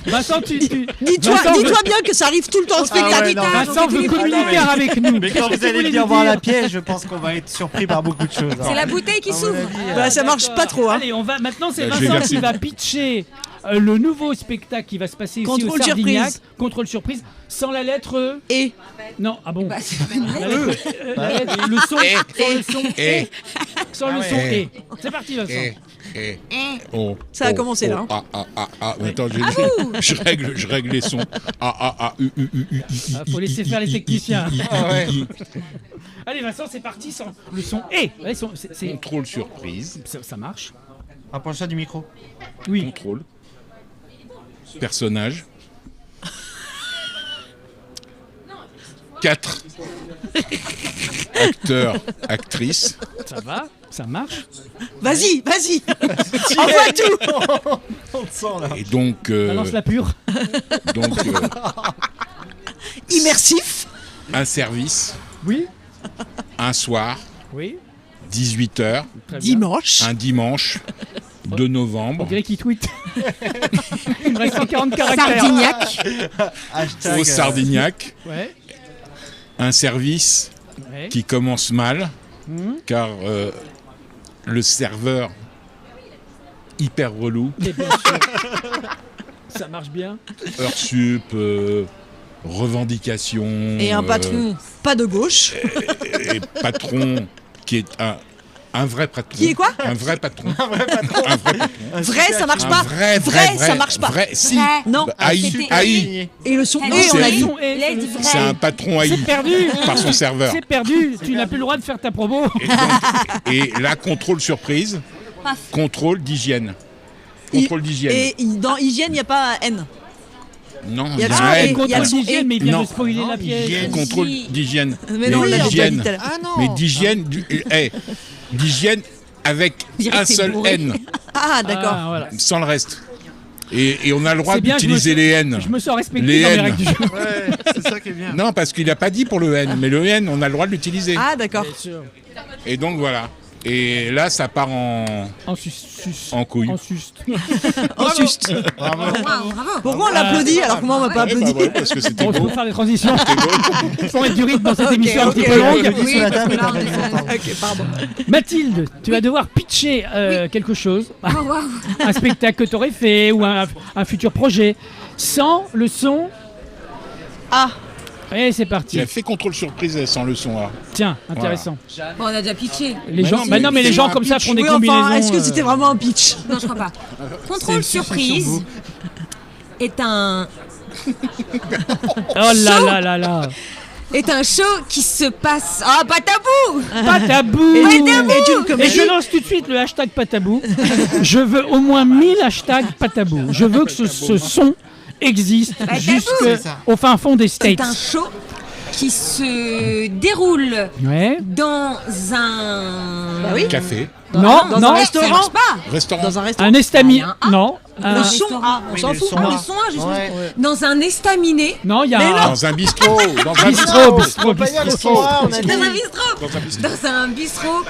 Vincent,
Dis-toi
Vincent
dis-toi bien que ça arrive tout le temps au spectacle.
ouais, non,
Vincent veut
Attends,
communiquer
mais-
avec nous.
Mais quand
Qu'est-ce que
vous allez
voulez
venir
nous
voir la
dire
pièce, je pense qu'on va être surpris par beaucoup de choses.
C'est la bouteille qui
À mon
s'ouvre.
avis,
Bah, ça marche pas trop. Hein.
Allez, on va. Maintenant, c'est
Bah, je vais
Vincent
verser.
qui va pitcher le nouveau spectacle qui va se passer ici au
Contrôle
Sardignac.
surprise.
Contrôle surprise. Sans la lettre E.
Et
Non, ah bon.
Bah, c'est pas une
La
lettre.
lettre, la lettre- le son. Sans le son.
Eh,
Sans le
ouais.
son. Et. C'est parti, Vincent.
Oh,
Ça a
oh,
commencé,
oh,
là, hein.
Attends, je règle les sons.
Faut laisser faire les techniciens.
Ah ouais.
Allez, Vincent, c'est parti sans le son. Et. Ouais,
Contrôle surprise.
ça marche.
Rapproche-toi du micro.
Oui.
Contrôle. Personnage. 4 acteurs, actrices.
Ça va. Ça marche.
vas-y, vas-y. Envoie tout.
On te sent là.
Et donc,
Balance la pure.
donc
Immersif.
un service,
Oui.
un soir,
Oui.
18h,
Très bien.
Dimanche.
un dimanche, 2
On
novembre,
dirait qu'il tweet. Il me reste 140 caractères.
Sardignac.
Hashtag,
au Sardignac.
Ouais.
Un service
Ouais.
qui commence mal,
Mhm.
car le serveur, hyper relou,
Mais bien sûr. Ça marche bien.
heure sup, revendication.
Et un patron pas de gauche.
Et patron qui est un vrai patron.
Qui est quoi
Un vrai patron. Un vrai patron.
Vrai, ça marche
Un
pas.
vrai,
ça marche pas.
Vrai, si.
Vrai.
Non.
Bah, haï,
C'était-
haï.
Et le son.
Ah,
Et on
c'est-
a dit.
Son et-
Il a dit vrai.
C'est un patron haï
C'est perdu.
par son serveur.
C'est perdu. Tu n'as plus le droit de faire ta promo.
Et là, contrôle surprise,
Paf.
contrôle d'hygiène. Contrôle d'hygiène.
Et dans hygiène, il n'y a pas N.
Non,
il y a
il y
le son
a un
et-
N.
il y a
Contrôle
le son
d'hygiène,
et-
mais il vient
Non.
de spoiler la pièce.
hygiène.
Contrôle
Si.
d'hygiène.
Mais non, il a déjà dit
d'hygiène.
tout à l'heure.
Ah non.
Mais d'hygiène, d'hygiène avec
dirait
un
que c'est
seul
bourré.
N,
Ah, d'accord.
Ah, voilà.
sans le reste. Et on a le droit
C'est bien que
d'utiliser les N.
Je me sens respecté
Les
dans mes
N.
règles du jeu.
Ouais, c'est ça qui est bien.
Non, parce qu'il n'a pas dit pour le N, mais le N, on a le droit de l'utiliser.
Ah, d'accord.
Bien sûr.
Et donc voilà. Et là, ça part en couille.
En suste.
En suste.
Bravo.
Waouh, bravo.
Pourquoi on l'applaudit alors que moi on m'a pas
Ouais,
applaudi?
bah ouais, parce que c'était
On
beau.
peut faire les transitions.
C'était beau.
Il faut mettre du rythme dans cette émission un
ok,
petit peu longue.
Je dis
Oui,
sur la
parce
table,
que là,
t'as
on
raison,
est-
pardon.
Ok, pardon.
Mathilde, tu vas devoir pitcher quelque chose,
Oh, waouh.
un spectacle que tu aurais fait ou un futur projet, sans le son.
Ah,
Et c'est
Tu
parti.
as fait contrôle surprise sans le son. Là.
Tiens, intéressant.
Bon, on a déjà pitché.
Les
Mais
gens,
non,
bah non, mais les
c'est
gens
un
comme ça font des
oui,
combinaisons.
enfin, est-ce que c'était vraiment un pitch?
Non, je crois pas. Contrôle
C'est une
surprise
suspicion
est un
Oh là là là là.
show qui se passe. Ah, pas tabou.
Pas tabou.
Et
tabou.
une
Et
comédie.
je lance tout de suite le hashtag pas tabou. Je veux au moins 1000 hashtags pas tabou. Je veux que ce son existe
tabou.
C'est ça.
jusqu'au fin fond des
C'est
States.
un show qui se déroule
Ouais.
dans un.
Bah oui.
Café,
Non,
Dans
non.
un
Ça
restaurant.
marche pas.
restaurant.
Dans un restaurant.
Un estaminet.
Ah, il y a un A.
Non.
Le
Un-
son, ah, on
Oui,
s'en
mais le
fout.
son.
Ah,
Ah.
le son, justement.
Ouais.
Dans un estaminet.
Non, il y a
Mais
un.
Dans un bistrot. Dans un
Bistrot,
On peut pas dire le
bistrot.
son A, on a dit.
Dans un bistrot.
Dans un bistrot.
Dans un bistrot.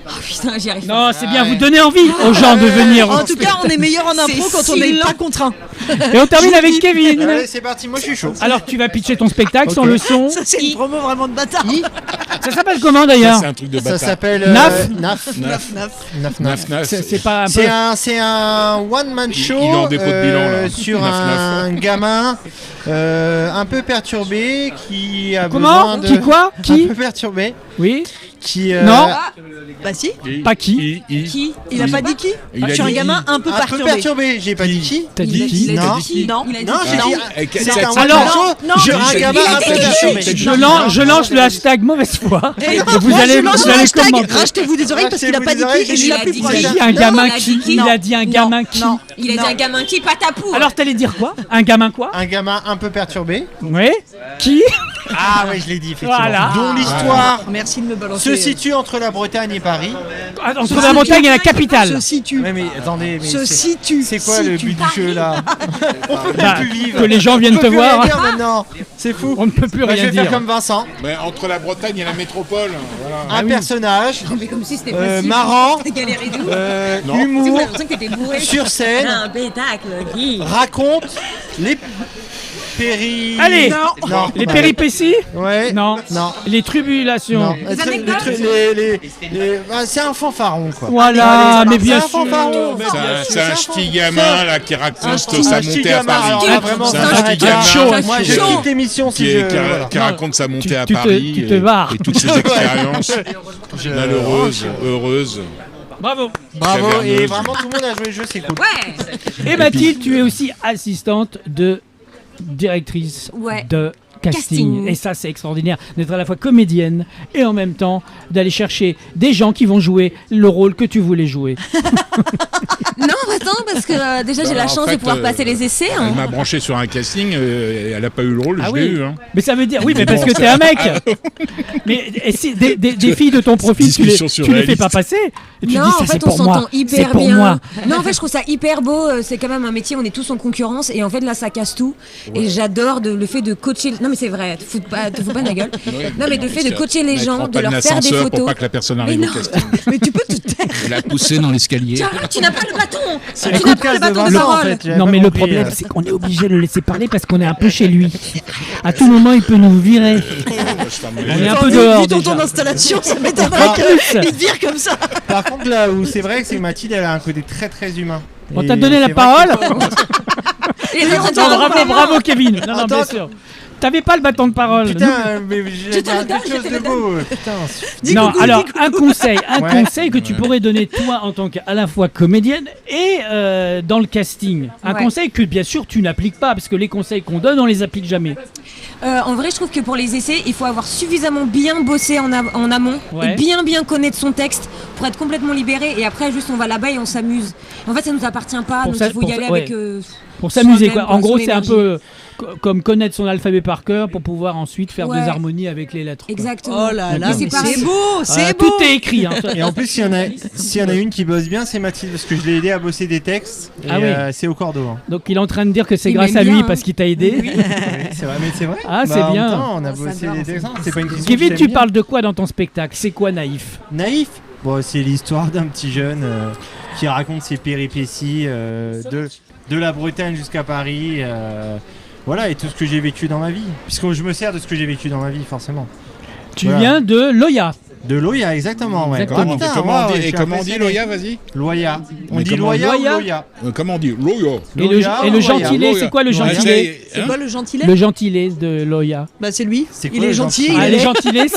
Oh putain, j'y arrive pas.
Non, c'est bien, vous donnez envie aux gens de venir.
En tout cas, on est meilleur en impro
C'est
quand on
si
n'est
lent.
pas contraint.
Et on termine avec Kevin.
Allez, c'est parti, moi je suis chaud.
Alors, tu vas pitcher ton spectacle sans le son.
Ça, c'est une promo vraiment de bâtard.
Ça s'appelle comment
Ça,
d'ailleurs?
c'est un truc de
Ça
bâtard.
s'appelle
Naf.
Naf.
Naf.
Naf.
Naf, naf.
C'est pas un peu.
C'est un one-man show
il est en dépôt de bilan, là.
sur
Naf, naf.
un gamin un peu perturbé qui a
Comment?
besoin de...
Qui quoi?
Un
Qui?
peu perturbé
Oui.
qui...
Non.
Bah si.
Pas qui?
Qui
Il a pas dit qui?
Il a
Je suis un
dit-
gamin un peu
Un peu perturbé, j'ai pas dit qui.
T'as
Il
dit
a
qui?
il a
Non.
dit qui
Non.
Il a dit
Non,
qui
j'ai dit...
Eh,
C'est un
Alors-
one-man show
non,
sur un
j'ai-
gamin
il a
un
dit
peu
qui
perturbé.
Je lance le hashtag mauvaise foi. Et vous
Moi,
allez
je lance le hashtag
commenter.
rachetez-vous des oreilles parce qu'il a pas dit qui et je suis la plus
Il
proche.
a
Il a
dit
dit un
Non,
gamin
il a dit
qui?
qui
Il
Non.
a dit un gamin qui?
Non.
Il a dit un gamin qui, pas tapou.
Alors t'allais dire quoi? Un gamin quoi?
Un gamin un peu perturbé.
Oui. Qui?
Ah ouais, je l'ai dit effectivement.
Voilà.
Dont l'histoire
Merci de me balancer.
se situe entre la Bretagne et Paris.
Entre la montagne et la capitale.
Se situe.
Ouais, mais attendez, mais
Se
c'est-
situe.
c'est quoi le but du jeu là? On peut
Bah,
plus vivre.
que les gens viennent
On peut
te
plus
voir.
rien dire maintenant. C'est fou.
On ne peut plus
Bah, je
rien
vais faire
dire.
comme Vincent.
Mais entre la Bretagne et la métropole. Voilà.
Un personnage
Mais comme si c'était possible.
marrant,
T'as galéré de ouf.
Non.
C'est vous
humour,
l'impression que t'étais bourré.
sur scène,
Un pétacle qui.
raconte les
Allez.
Non.
Les péripéties?
Ouais.
Non.
Non.
Les tribulations.
Non.
Les anecdotes
C'est un fanfaron quoi.
Voilà,
Allez,
mais
c'est
bien
un
sûr.
fanfaron.
C'est un ch'ti gamin là qui raconte sa
ch'ti
montée à
gamin, alors
Paris.
là, vraiment,
C'est
ça
un ch'ti
s'arrête
gamin
là.
chaud,
Moi, je
chaud.
quitte l'émission si je... voilà.
qui raconte sa montée à
tu te-
Paris
tu te barres.
et toutes ses expériences malheureuses, heureuses.
Bravo.
Bravo, et
caverneuse.
vraiment tout le monde a joué le jeu, c'est cool.
Ouais.
Et Mathilde, tu es aussi assistante de directrice
Ouais.
de casting.
Casting.
Et ça, c'est extraordinaire d'être à la fois comédienne et en même temps d'aller chercher des gens qui vont jouer le rôle que tu voulais jouer.
Non, attends, parce que déjà j'ai
Bah,
la
en
chance
fait,
de pouvoir passer les essais.
Elle
hein.
m'a branché sur un casting, et elle a pas eu le rôle,
Ah
je l'ai
oui.
eu. Hein.
Mais ça veut dire, oui, mais parce que t'es un mec. Mais et si des filles de ton profil, tu les
Discussion
fais
surréaliste.
pas passer. Et tu
Non,
dis,
en
ça
fait,
c'est
on
pour moi.
s'entend
C'est
hyper
pour
bien.
moi.
Non, en fait, je trouve ça hyper beau. C'est quand même un métier, on est tous en concurrence. Et en fait, là, ça casse tout. Et j'adore le fait de coacher. Non, mais c'est vrai, te fous pas de la gueule. Non, mais le fait de coacher les gens, de leur faire des
pour
photos.
pas que la personne
Mais
arrive
non.
au casting.
Mais tu peux te taire.
La pousser dans l'escalier.
Tiens, tu n'as pas le bâton.
C'est
Tu
le
n'as
coup de
pas le
casse de
bâton de
Vincent en
parole.
fait. j'avais
Non,
pas
mais le
compris,
problème, c'est qu'on est obligé de le laisser parler parce qu'on est un peu chez lui. À tout moment, il peut nous virer. On est un peu dehors.
Vu ton
déjà.
installation, ça m'étonnerait
En
qu'il
plus,
te vire comme ça.
Par contre, là où c'est vrai que c'est Mathilde, elle a un côté très très humain.
on
Et
t'a donné la
c'est vrai
parole.
Et les autres,
Non, bravo, bravo, Kevin. Non, non,
Attends.
bien sûr. T'avais pas le bâton de parole.
Putain, mais j'ai
te le
dit quelque
donne,
chose
je te
de
le
beau. Putain,
Non,
coucou,
alors
dis coucou.
un
Ouais.
conseil que tu pourrais donner toi en tant qu'à la fois comédienne et dans le casting. Un
Ouais.
conseil que bien sûr tu n'appliques pas parce que les conseils qu'on donne on les applique jamais.
En vrai, je trouve que pour les essais, il faut avoir suffisamment bien bossé en amont
Ouais.
et bien connaître son texte pour être complètement libéré. Et après, juste on va là-bas et on s'amuse. En fait, ça nous appartient pas,
Pour
donc
ça-
il faut
pour
y
ça-
aller
ouais.
avec.
Pour s'amuser quoi.
Soi-même,
En gros
sous
c'est un
l'énergie.
peu comme connaître son alphabet par cœur pour pouvoir ensuite faire
Ouais.
des harmonies avec les lettres. quoi.
Exactement.
Oh là là,
Mais c'est
mais
pareil.
c'est beau, c'est
Voilà,
beau.
tout est écrit. Hein.
Et en plus, s'il y en a une qui bosse bien, c'est Mathilde, parce que je l'ai aidé à bosser des textes. Et
Ah oui.
c'est au cordeau. Hein.
Donc il est en train de dire que c'est
Il
grâce
m'aime
à lui
bien, hein.
parce qu'il t'a aidé.
Oui, c'est vrai, mais c'est vrai.
Ah, c'est
en
bien.
même temps, on a
Oh, ça
bossé
va,
des
c'est
textes. C'est pas une question
Kevin,
que
tu
j'aime bien.
parles de quoi dans ton spectacle? C'est quoi naïf?
Naïf. Bon, c'est l'histoire d'un petit jeune qui raconte ses péripéties de la Bretagne jusqu'à Paris. Voilà, et tout ce que j'ai vécu dans ma vie. Puisque je me sers de ce que j'ai vécu dans ma vie, forcément.
Tu viens de Loya.
De Loya, exactement. Ouais.
Exactement.
Ah, putain,
Comment on dit,
je
et
suis
comment on dit
impressionné.
Loya, vas-y?
Loya. On
Mais
dit
comment-
Loya ou
Loya
Loya?
Comment on dit Loya?
Et
Loya
le
ou
gentilé,
Loya.
c'est quoi le
Ouais,
gentilé?
C'est
hein
quoi le gentilé?
Le gentilé de Loya.
Bah c'est lui.
C'est quoi
Il est
le
gentil.
gentilé
Ah,
il
les
est-
gentilés,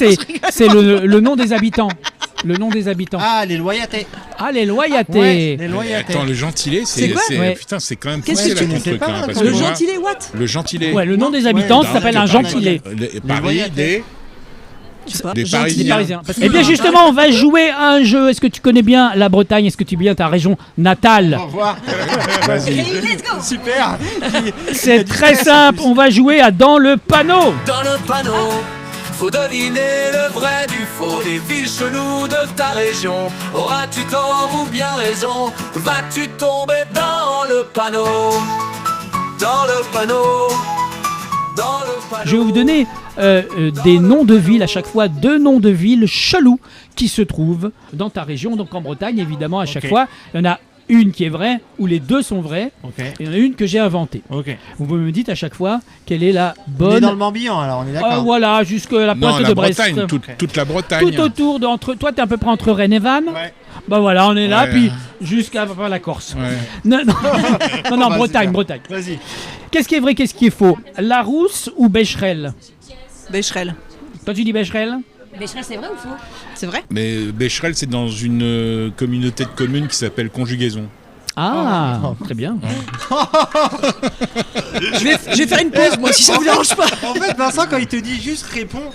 c'est le nom des habitants. Le nom des habitants.
Ah, les loyatés.
Ah, les loyatés.
Ouais, les loyatés.
Attends, le gentilé,
C'est quoi
Ouais.
putain, c'est quand même
Qu'est-ce
poussé
que
là
tu
ton
sais
truc,
pas,
hein, parce
Le
que moi,
gentilé what?
le gentilé.
Ouais, le nom des
Ouais,
habitants
bah,
s'appelle
que
un
Paris-
gentilé.
Paris,
loyatés.
des
Je sais pas.
Des
Des
Parisiens.
Parisiens. Eh bien justement, on va jouer à un jeu. Est-ce que tu connais bien la Bretagne? Est-ce que tu connais bien ta région natale?
Au revoir.
Vas-y.
Let's go.
Super.
C'est très simple. On va jouer à Dans le panneau.
Dans le panneau, faut deviner le vrai du faux. Des villes cheloues de ta région. Auras-tu tort ou bien raison? Vas-tu tomber dans le panneau? Dans le panneau. Dans le panneau.
Je vais vous donner des noms de villes, à chaque fois 2 noms de villes chelous qui se trouvent dans ta région, donc en Bretagne évidemment à chaque
Ok.
fois. Il y en a une qui est vraie, ou les 2 sont vrais,
Ok.
et il y en a une que j'ai inventée.
Ok.
Vous me dites à chaque fois quelle est la
On est
bonne...
dans le Morbihan, alors on est d'accord.
voilà, jusque la
Non,
pointe
la
de Brest.
Bretagne, toute la Bretagne.
Tout autour de... Toi, t'es à peu près entre Rennes et Vannes.
Ouais.
Bah voilà, on est là,
Ouais.
puis jusqu'à la Corse.
Ouais.
Non, non, non,
Vas-y,
Bretagne,
bien.
Bretagne.
Vas-y.
Qu'est-ce qui est vrai, qu'est-ce qui est faux? Larousse ou Becherel?
Becherel.
Toi, tu dis Becherel?
Becherel, c'est vrai ou faux?
C'est vrai?
Mais Becherel, c'est dans une communauté de communes qui s'appelle Conjugaison.
Ah, très bien.
Je vais faire une pause moi si ça vous dérange pas.
En fait, Vincent, quand il te dit juste réponds.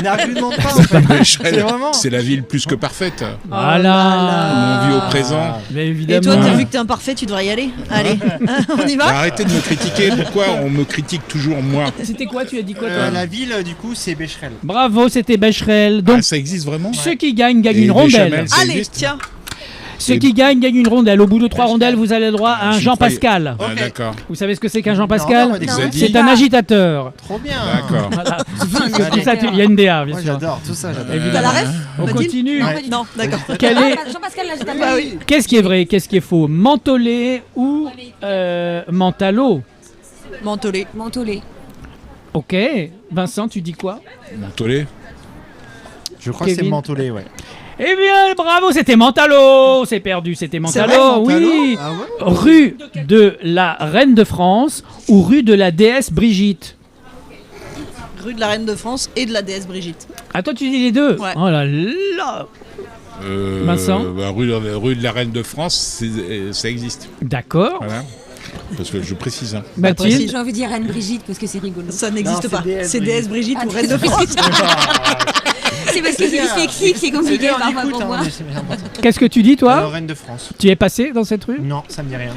N'argumente pas. En fait.
Becherel,
C'est vraiment.
c'est la ville plus que parfaite.
Voilà.
On vit au présent.
Mais
Et
évidemment.
toi, t'as vu que t'es imparfait, tu devrais y aller. Allez, on y va.
Arrêtez de me critiquer. Pourquoi on me critique toujours moi?
C'était quoi? Tu as dit quoi, toi?
La ville, du coup, c'est Becherel.
Bravo, c'était Becherel. Donc,
Ah, ça existe vraiment?
ceux qui gagnent
Et
une rondelle.
Béchamel, ça
Allez,
existe
tiens.
Ceux qui gagnent une rondelle. Au bout de 3 rondelles, vous avez le droit à un
Je
Jean
croyais-
Pascal.
Ah,
Ok.
d'accord.
Vous savez ce que c'est qu'un Jean
Non,
Pascal?
non,
Zadie.
C'est un agitateur.
Trop bien.
D'accord.
Voilà. Tout ça, il y a une DA, bien
Moi,
sûr.
j'adore tout ça. J'adore.
Évidemment.
T'as la ref?
On
Mathilde
continue.
Non, pas du
Non, d'accord.
Quel est-
Jean-Pascal, là, j'ai
Bah oui.
Qu'est-ce qui est vrai? Qu'est-ce qui est faux? Mentolé ou Mentalo?
Mentolé.
Mentolé.
Ok. Vincent, tu dis quoi?
Montolé.
Je crois que c'est
Kevin.
Mentolé, ouais.
Eh bien, bravo, c'était Mentalo. C'est perdu, c'était
C'est vrai,
Mentalo.
Mentalo
Oui.
Ah ouais.
Rue de la Reine de France ou rue de la déesse Brigitte?
Rue de la Reine de France et de la déesse Brigitte.
Ah, toi, tu dis les deux?
Ouais.
Oh là là. Vincent
Rue de la Reine de France, ça existe.
D'accord.
Voilà. Parce que je précise. Hein.
Mathilde?
J'ai envie de dire Reine Brigitte parce que c'est rigolo.
Ça n'existe
Non,
pas.
c'est déesse
C'est déesse Brigitte
Ah,
ou Reine de France.
C'est parce que c'est dyslexique, c'est compliqué
bien, on
parfois
écoute,
pour
hein,
moi.
mais c'est bien important.
Qu'est-ce que tu dis, toi?
Reine de France.
Tu es passé dans cette rue?
Non, ça me dit rien.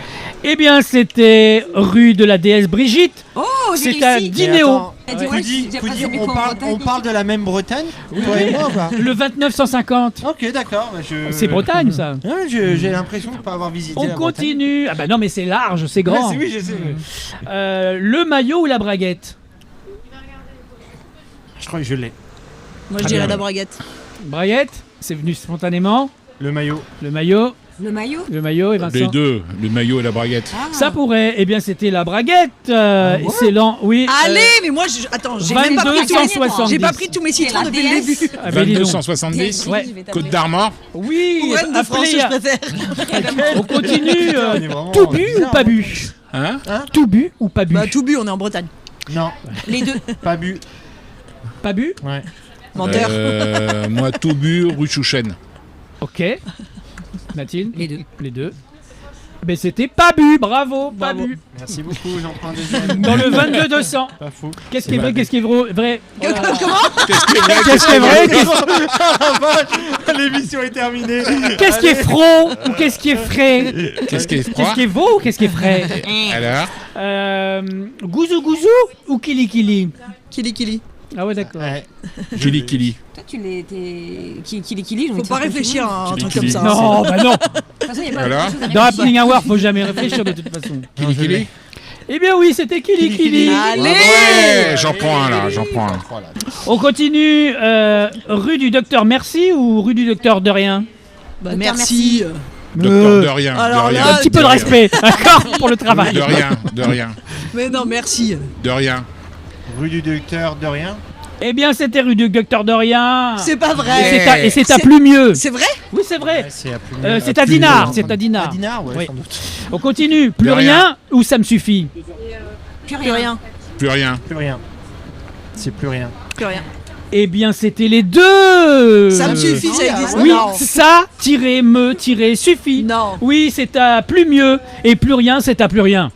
Eh bien, c'était rue de la déesse Brigitte.
Oh, j'ai
C'est à
réussi.
Dinéo.
Elle dit, ouais, j'ai déjà passé mes cours en Bretagne.
on parle de la même Bretagne, toi et moi, ou pas?
Le 2950.
Ok, d'accord.
C'est Bretagne, ça.
Ouais, j'ai l'impression de ne pas avoir visité
On
la Bretagne.
continue. Ah bah non, mais c'est large, c'est
Ouais,
grand.
c'est- oui, je sais.
Le maillot ou la braguette?
Je crois que je l'ai.
Moi je
Très
dirais
bien.
la braguette.
Braguette, c'est venu spontanément.
Le maillot.
Le maillot
Le maillot.
et Vincent.
Les deux, le maillot et la braguette.
Ah.
Ça pourrait. Eh bien, c'était la braguette.
ouais
C'est lent. Oui.
Allez, mais moi attends, j'ai même pas pris
2270.
j'ai pas pris tous mes citrons
la
depuis le
déesse.
début.
Ah, ben, dis donc.
2270,
Ouais.
Côte d'Armor.
Oui.
Ou Reine de France,
appelez,
je préfère.
on continue.
On est vraiment
Tout bu ou
bizarre,
pas
hein.
bu?
Hein?
Tout bu ou pas bu?
Bah tout bu, on est en Bretagne.
Non,
Les deux.
pas bu.
Pas bu?
Ouais.
Menteur.
Moi, tout bu, rue Chouchen.
Ok. Mathilde?
Les deux.
Les deux. Mais c'était pas bu, bravo, pas
Bravo.
bu.
Merci beaucoup, j'en prends un deuxième.
Dans le 22-200.
Pas fou.
Qu'est-ce qui est vrai, qu'est-ce qui est vrai?
Qu'est-ce qui est vrai?
Qu'est-ce qui est vrai? Qu'est-ce-
L'émission est terminée.
Qu'est-ce qui est fro ou qu'est-ce qui est frais?
Qu'est-ce qui est froid?
Qu'est-ce qui est veau ou qu'est-ce qui est frais?
Alors?
Gouzou gouzou ou kili kili?
Kili Kili.
Ah ouais, d'accord.
Ouais.
Kili Kili.
Toi, tu l'es. Kili,
Faut pas réfléchir à un
Kili
truc
Kili.
comme ça.
Non, bah non.
De toute façon, il n'y a pas
Voilà.
grand-chose à
Dans
réfléchir.
Happening Hour, faut jamais réfléchir de toute façon.
Kili Kili.
Eh bien oui, c'était Kili Kili.
Allez.
Ouais, j'en prends un là, j'en prends un.
On continue. Rue du Docteur Merci ou rue du Docteur de rien?
Bah, merci.
Docteur de rien.
alors
de rien.
là,
Un petit peu de respect, d'accord, pour le travail.
De rien, de rien,
Mais non, merci.
de rien.
Rue du docteur de rien.
Eh bien, c'était rue du Docteur de rien.
C'est pas
Et
vrai.
c'est à plus mieux.
C'est vrai?
Oui, c'est vrai.
C'est à plus
C'est à Dinard, c'est à Dinard.
À Dinard, ouais,
Oui.
sans doute.
On continue. Plus
De
rien.
rien.
Ou ça me suffit?
Plus
Plus rien.
Plus rien.
Plus rien. C'est plus rien.
Plus rien.
Eh bien, c'était les deux.
Ça me suffit, ça existe.
Oui,
Non.
suffit.
Non.
Oui, c'est à plus mieux. Et plus rien, c'est à plus rien.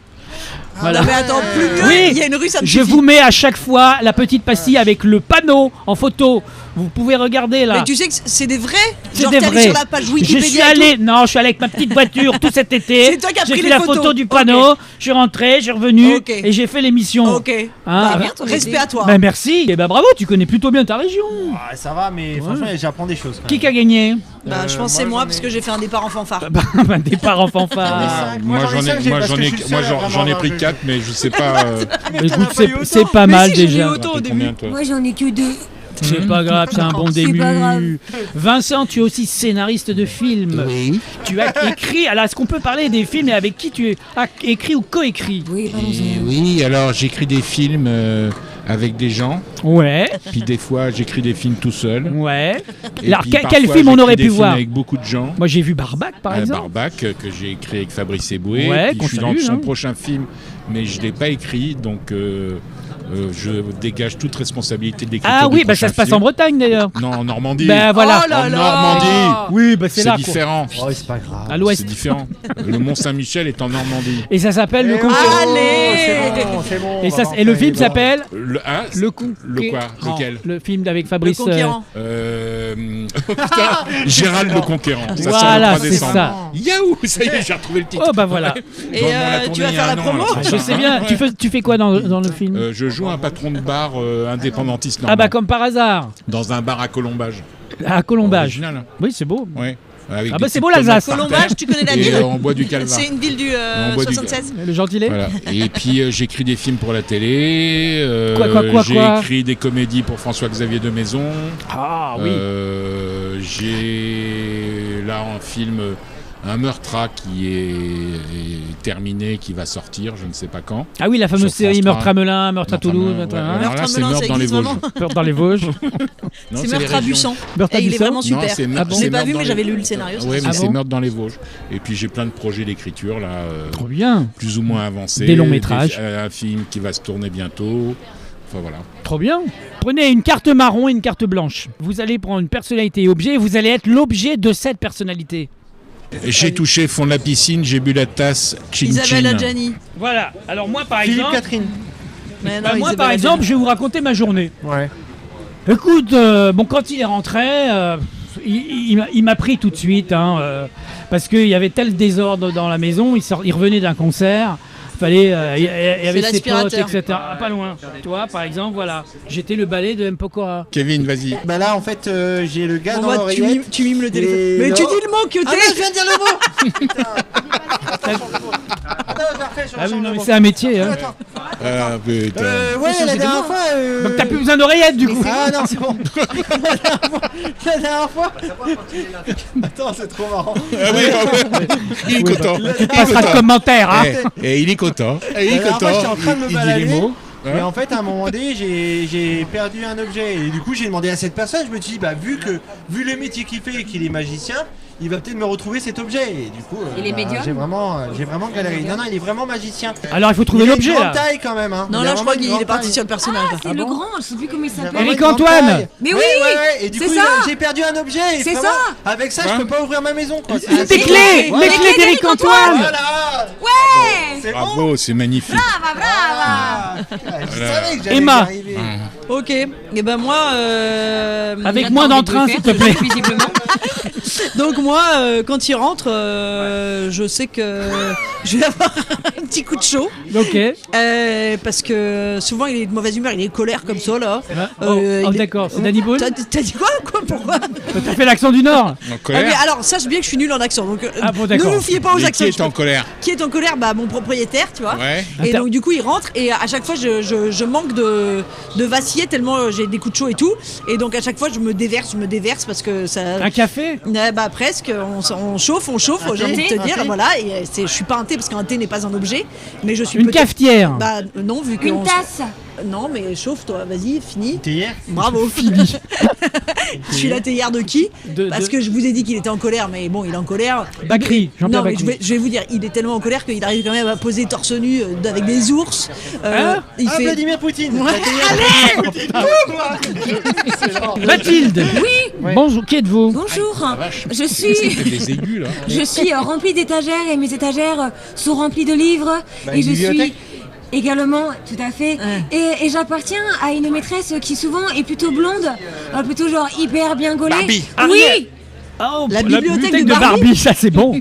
Voilà.
Non, mais attends, plus mieux,
Oui.
il y a une rue, ça me
Je
suffit.
vous mets à chaque fois la petite pastille avec le panneau en photo. Vous pouvez regarder là.
Mais tu sais que c'est des vrais.
C'est
Genre,
des
t'es allé
vrais.
sur la page
Je
Wikipédia.
suis
et
allé, non, je suis allé avec ma petite voiture tout cet été.
C'est toi qui as
J'ai
pris
fait
les
la
photos.
photo du
Ok.
panneau. Je suis rentré, je suis revenu
Ok.
et j'ai fait l'émission.
tout. Ok.
Hein,
Bah, respect à toi.
Ben merci. Et ben bravo, tu connais plutôt bien ta région.
Ah, ça va, mais franchement, j'apprends des choses. quand
Qui
même.
a gagné?
Bah, je pense que c'est moi, parce que j'ai fait un départ en fanfare.
Un départ en fanfare.
Ah, moi, j'en ai cinq,
moi
parce
j'en
que
ai,
je suis le
moi
seul à
j'en
vraiment
ai
avoir
pris
un jeu.
4, mais je sais pas.
Écoute,
pas eu autant.
c'est pas
Mais
mal
si, j'en ai
déjà.
eu autant.
t'as
au
pris
début.
combien, toi
Moi j'en ai que 2.
C'est pas grave, c'est un bon
C'est
début.
pas grave.
Vincent, tu es aussi scénariste de films.
Oui.
Tu as écrit. Alors, est-ce qu'on peut parler des films et avec qui tu as écrit ou coécrit?
Oui,
Et
pardon.
oui, alors j'écris des films avec des gens,
Ouais,
puis des fois j'écris des films tout seul.
ouais.
Et
Alors,
puis
quel
parfois,
film on
j'écris
aurait
des
pu
films
voir?
avec beaucoup de gens.
Moi, j'ai vu Barbac, par exemple.
Barbac, que j'ai écrit avec Fabrice Eboué.
Ouais,
Puis
qu'on
je suis dans
salue,
son
hein.
prochain film, mais je ne l'ai pas écrit, donc je dégage toute responsabilité de l'écriture.
Ah
du
oui, bah ça
prochain
se passe
film.
en Bretagne d'ailleurs.
Non, en Normandie.
Ben voilà.
Oh là
En
là.
Normandie.
Oui, bah c'est
C'est
là. quoi.
différent.
Oh, c'est pas grave.
À l'ouest.
C'est différent. Le Mont-Saint-Michel est en Normandie.
Et ça s'appelle Le
Eh
Conquérant.
oh,
Allez.
c'est bon.
Et,
on va
et le
rentrer,
film
bon.
s'appelle
Le, hein,
Le
Le quoi Lequel
Le film avec
Le
Fabrice.
conquérant.
Putain, Gérald le Conquérant. Ça
Voilà,
sort le 3
c'est
décembre.
ça.
Yahoo, ça y est, j'ai retrouvé le titre.
Oh bah voilà.
Et
Bon, on l'a
tu
tourné
vas
il y a
faire la
un an,
promo
alors,
Je sais bien. Tu fais quoi dans le film?
Je joue un patron de bar indépendantiste
Ah
normand,
bah comme par hasard.
dans un bar à Colombage.
À Colombage.
Original, hein.
Oui, c'est beau.
Ouais. Avec
Ah
des
bah c'est
petites
beau, l'Alsace.
tomates par
Colombage,
terre.
tu connais la
Et
ville
on boit du calva.
C'est une ville du
On boit du
76.
Le gentilé.
Voilà. Et puis j'écris des films pour la télé.
Quoi
J'ai écrit des comédies pour François-Xavier de Maison.
Ah oui.
J'ai là un film, un meurtra qui est terminé, qui va sortir, je ne sais pas quand.
Ah oui, la fameuse
sur France
série Meurtre
3.
à Melun, Meurtre à
Meurtre à
Toulouse,
Melun,
Meurtre
ouais.
à-
Alors
Meurtre
là,
à
c'est
Melun,
Meurtre
ça
dans les
existe
Vosges.
vraiment.
Meurtre dans les Vosges.
Non,
C'est
les
Meurtre à
régions.
Buisson.
Meurtre à
Et il est
Buisson.
vraiment
Non,
super.
c'est
Je
Meurtre-
l'ai
c'est
pas
Meurtre
vu,
dans
mais
les-
j'avais lu le scénario.
Ouais, mais
Ah
c'est
bon
Meurtre dans les Vosges. Et puis j'ai plein de projets d'écriture là,
Trop bien.
plus ou moins avancés.
Des longs métrages.
Un film qui va se tourner bientôt. Enfin voilà.
Trop bien. Prenez une carte marron et une carte blanche. Vous allez prendre une personnalité et objet et vous allez être l'objet de cette personnalité.
J'ai touché fond de la piscine, j'ai bu la tasse. Chin
Isabelle
chin.
Adjani.
Voilà. Alors moi par
Philippe
exemple,
Catherine.
Mais non,
moi
Isabelle
par
Adjani.
exemple, je vais vous raconter ma journée.
Ouais.
Écoute, bon quand il est rentré, il m'a pris tout de suite, hein, parce qu'il y avait tel désordre dans la maison. Il revenait d'un concert. Fallait, il y avait ses potes,
l'aspirateur.
etc. Ah, pas loin. Toi, par exemple, voilà. J'étais le balai de M. Pokora.
Kevin, vas-y.
Bah là, en fait, j'ai le gars
En
dans
mode,
l'oreillette.
tu mimes le téléphone.
Et
Mais
non.
tu dis le mot que
Ah non,
t'es.
je viens de dire le mot. Attends, je refais, je
Ah oui,
change
non,
le
mais
mot.
c'est un métier. Hein.
Attends.
Ah putain.
Ouais,
changer
la
de
dernière
mot.
fois.
Donc t'as plus besoin d'oreillettes du coup.
Ah non, c'est bon. La dernière fois. Attends, c'est trop marrant.
Ah oui, il est content.
Tu passeras de commentaires. Hein.
Et il est content. Et il est
La dernière fois,
content.
j'étais en train de me
Il dit
balader.
les mots.
Et en fait, à un moment donné, j'ai perdu un objet. Et du coup, j'ai demandé à cette personne, je me suis dit, bah, vu le métier qu'il fait et qu'il est magicien, il va peut-être me retrouver cet objet. Et du coup,
Il est médium
j'ai vraiment galéré. Non, non, il est vraiment magicien.
Alors il faut trouver
Il a
l'objet
une
là.
grande taille quand même. Hein.
Non,
Il a
là, je
vraiment
crois
une
qu'il
grande
est parti
taille.
sur le personnage. là.
C'est le grand, je sais plus comment il
Il a
s'appelle.
vraiment
Eric
une grande
Antoine.
taille.
Mais
Ouais,
oui,
ouais. Et du
c'est
coup,
ça.
j'ai perdu un objet. Et
C'est
vraiment,
ça.
avec ça, je peux pas ouvrir ma maison. Quoi. C'est
Les
assez-
clés,
Voilà.
les clés d'Eric Antoine.
Voilà.
Ouais.
C'est bon.
Bravo, c'est magnifique.
Brava, brava.
Je savais que j'allais
Emma.
y arriver.
Ok. Et ben moi.
Avec
J'attends
moins
des
d'entrain,
deux
s'il te
fers,
plaît.
visiblement.
Donc moi, quand il rentre, je sais que je vais avoir un petit coup de chaud.
Ok.
Parce que souvent il est de mauvaise humeur, il est colère comme ça là.
D'accord, c'est Danny Boone.
T'as dit quoi Pourquoi
T'as fait l'accent du Nord.
En
mais
colère.
alors sache bien que je suis nulle en accent. Donc
Bon,
ne
d'accord.
vous fiez pas aux
Mais
accents.
qui est en colère?
Qui est en colère mon propriétaire, tu vois.
Ouais.
Et
Attends.
donc du coup il rentre et à chaque fois je manque de vaciller tellement j'ai des coups de chaud et tout. Et donc à chaque fois je me déverse parce que ça.
Un café.
Presque, on chauffe, j'ai envie de te dire, voilà, et je suis pas un thé parce qu'un thé n'est pas un objet, mais je suis
Une
peut-être-
cafetière.
Bah non, vu que
Une tasse.
non, mais chauffe-toi, vas-y, fini.
Théière.
Bravo, fini. Je suis la théière de qui
De-
Parce
de-
que je vous ai dit qu'il était en colère, mais bon, il est en colère.
Bacri, Jean-Pierre
Non, mais
Bacri.
je vais vous dire, il est tellement en colère qu'il arrive quand même à poser torse nu avec des ours. Il fait.
Vladimir Poutine.
Ouais.
Mathilde.
Oui.
Bonjour, qui êtes-vous?
Bonjour. Je
C'est
suis.
des aigus là.
Je suis remplie d'étagères et mes étagères sont remplies de livres. Et
une
je suis
bibliothèque.
également, tout à fait. Et j'appartiens à une maîtresse qui souvent est plutôt blonde, plutôt genre hyper bien gaulée.
Barbie.
Oui.
Oh,
La bibliothèque de
de
Barbie.
ça c'est bon.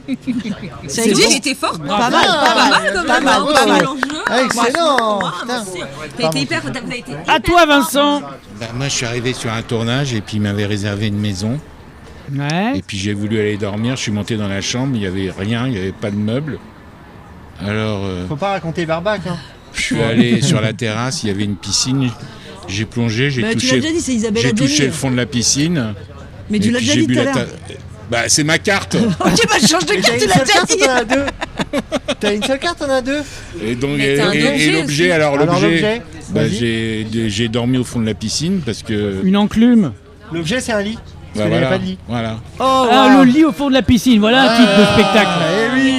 Ça
Tu dis,
existe.
j'étais forte.
Pas mal,
quand
pas
même,
mal,
hein,
pas mal.
l'enjeu.
Ah, excellent.
Moi,
Putain.
merci. T'as été hyper. T'as été
À toi Vincent.
Moi, je suis arrivé sur un tournage et puis il m'avait réservé une maison.
Ouais.
Et puis j'ai voulu aller dormir. Je suis monté dans la chambre. Il n'y avait rien. Il n'y avait pas de meubles. Alors,
Faut pas raconter Barbac. Hein.
je suis allé sur la terrasse. Il y avait une piscine. J'ai plongé. J'ai
Bah, tu l'as
touché.
déjà dit, c'est Isabelle
J'ai
Adjani.
touché le fond de la piscine.
Mais tu
Et
l'as
puis
déjà
j'ai
dit
bu
tout à
la
l'heure.
Bah, c'est ma carte.
Ok, bah change de
Mais
carte,
t'as
tu
une
l'as
seule
déjà
carte,
dit.
t'en as deux. T'as une seule carte, t'en as deux.
Et donc
Mais t'as un
et
objet
l'objet.
aussi.
Alors
Alors,
l'objet.
l'objet,
Bah,
vas-y.
j'ai dormi au fond de la piscine parce que.
Une enclume.
L'objet, c'est un lit.
Bah,
Parce qu'il n'y avait
voilà.
pas de lit.
Voilà.
Oh,
Ah,
wow.
le lit au fond de la piscine. Voilà un titre de spectacle.
Eh oui.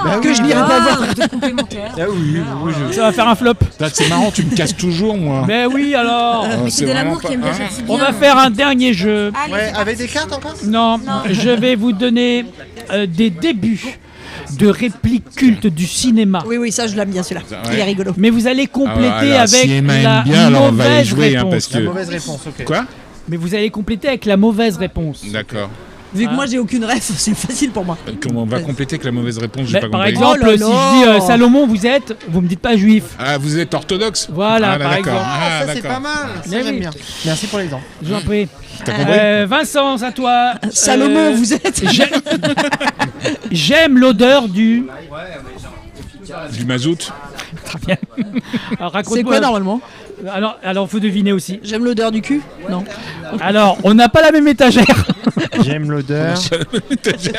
Bah
Que
oui.
je n'irai pas voir.
de complémentaire.
Ah oui, oui,
Ça va faire un flop.
Là, c'est marrant. Tu me casses toujours, moi.
Mais oui alors.
Oh,
C'est de
vraiment
l'amour
pas-
qui aime bien
hein
cette
On va faire un dernier jeu.
Allez,
Ouais,
c'est
avec
parti.
des cartes encore.
Non, je vais vous donner des débuts de répliques cultes du cinéma.
Oui, ça je l'aime bien celui-là.
Ouais.
Il est rigolo.
Mais vous allez compléter
Ah, alors,
avec
si Emma aime
la
bien, alors on va y
mauvaise
jouer, hein,
réponse.
parce que-
La mauvaise réponse, ok.
Quoi?
Mais vous allez compléter avec la mauvaise réponse.
D'accord.
Vu que moi j'ai aucune ref, c'est facile pour moi.
Comment on va compléter avec la mauvaise réponse? J'ai
Mais
pas
par
compris.
exemple,
Oh là
si je
là.
dis Salomon, vous me dites pas juif.
Ah, vous êtes orthodoxe?
Voilà,
Ah,
par
d'accord.
exemple.
Ah, ça c'est
d'accord.
pas mal. Ça
Mais
j'aime
oui.
bien. Merci pour l'exemple.
Je vous en prie.
T'as compris?
Vincent, à toi.
Salomon, vous êtes.
J'aime l'odeur du.
Du mazout?
Très bien. Alors,
C'est
raconte-moi.
quoi normalement
Alors, faut deviner aussi.
J'aime l'odeur du cul. Non.
Alors, on n'a pas la même étagère.
J'aime l'odeur.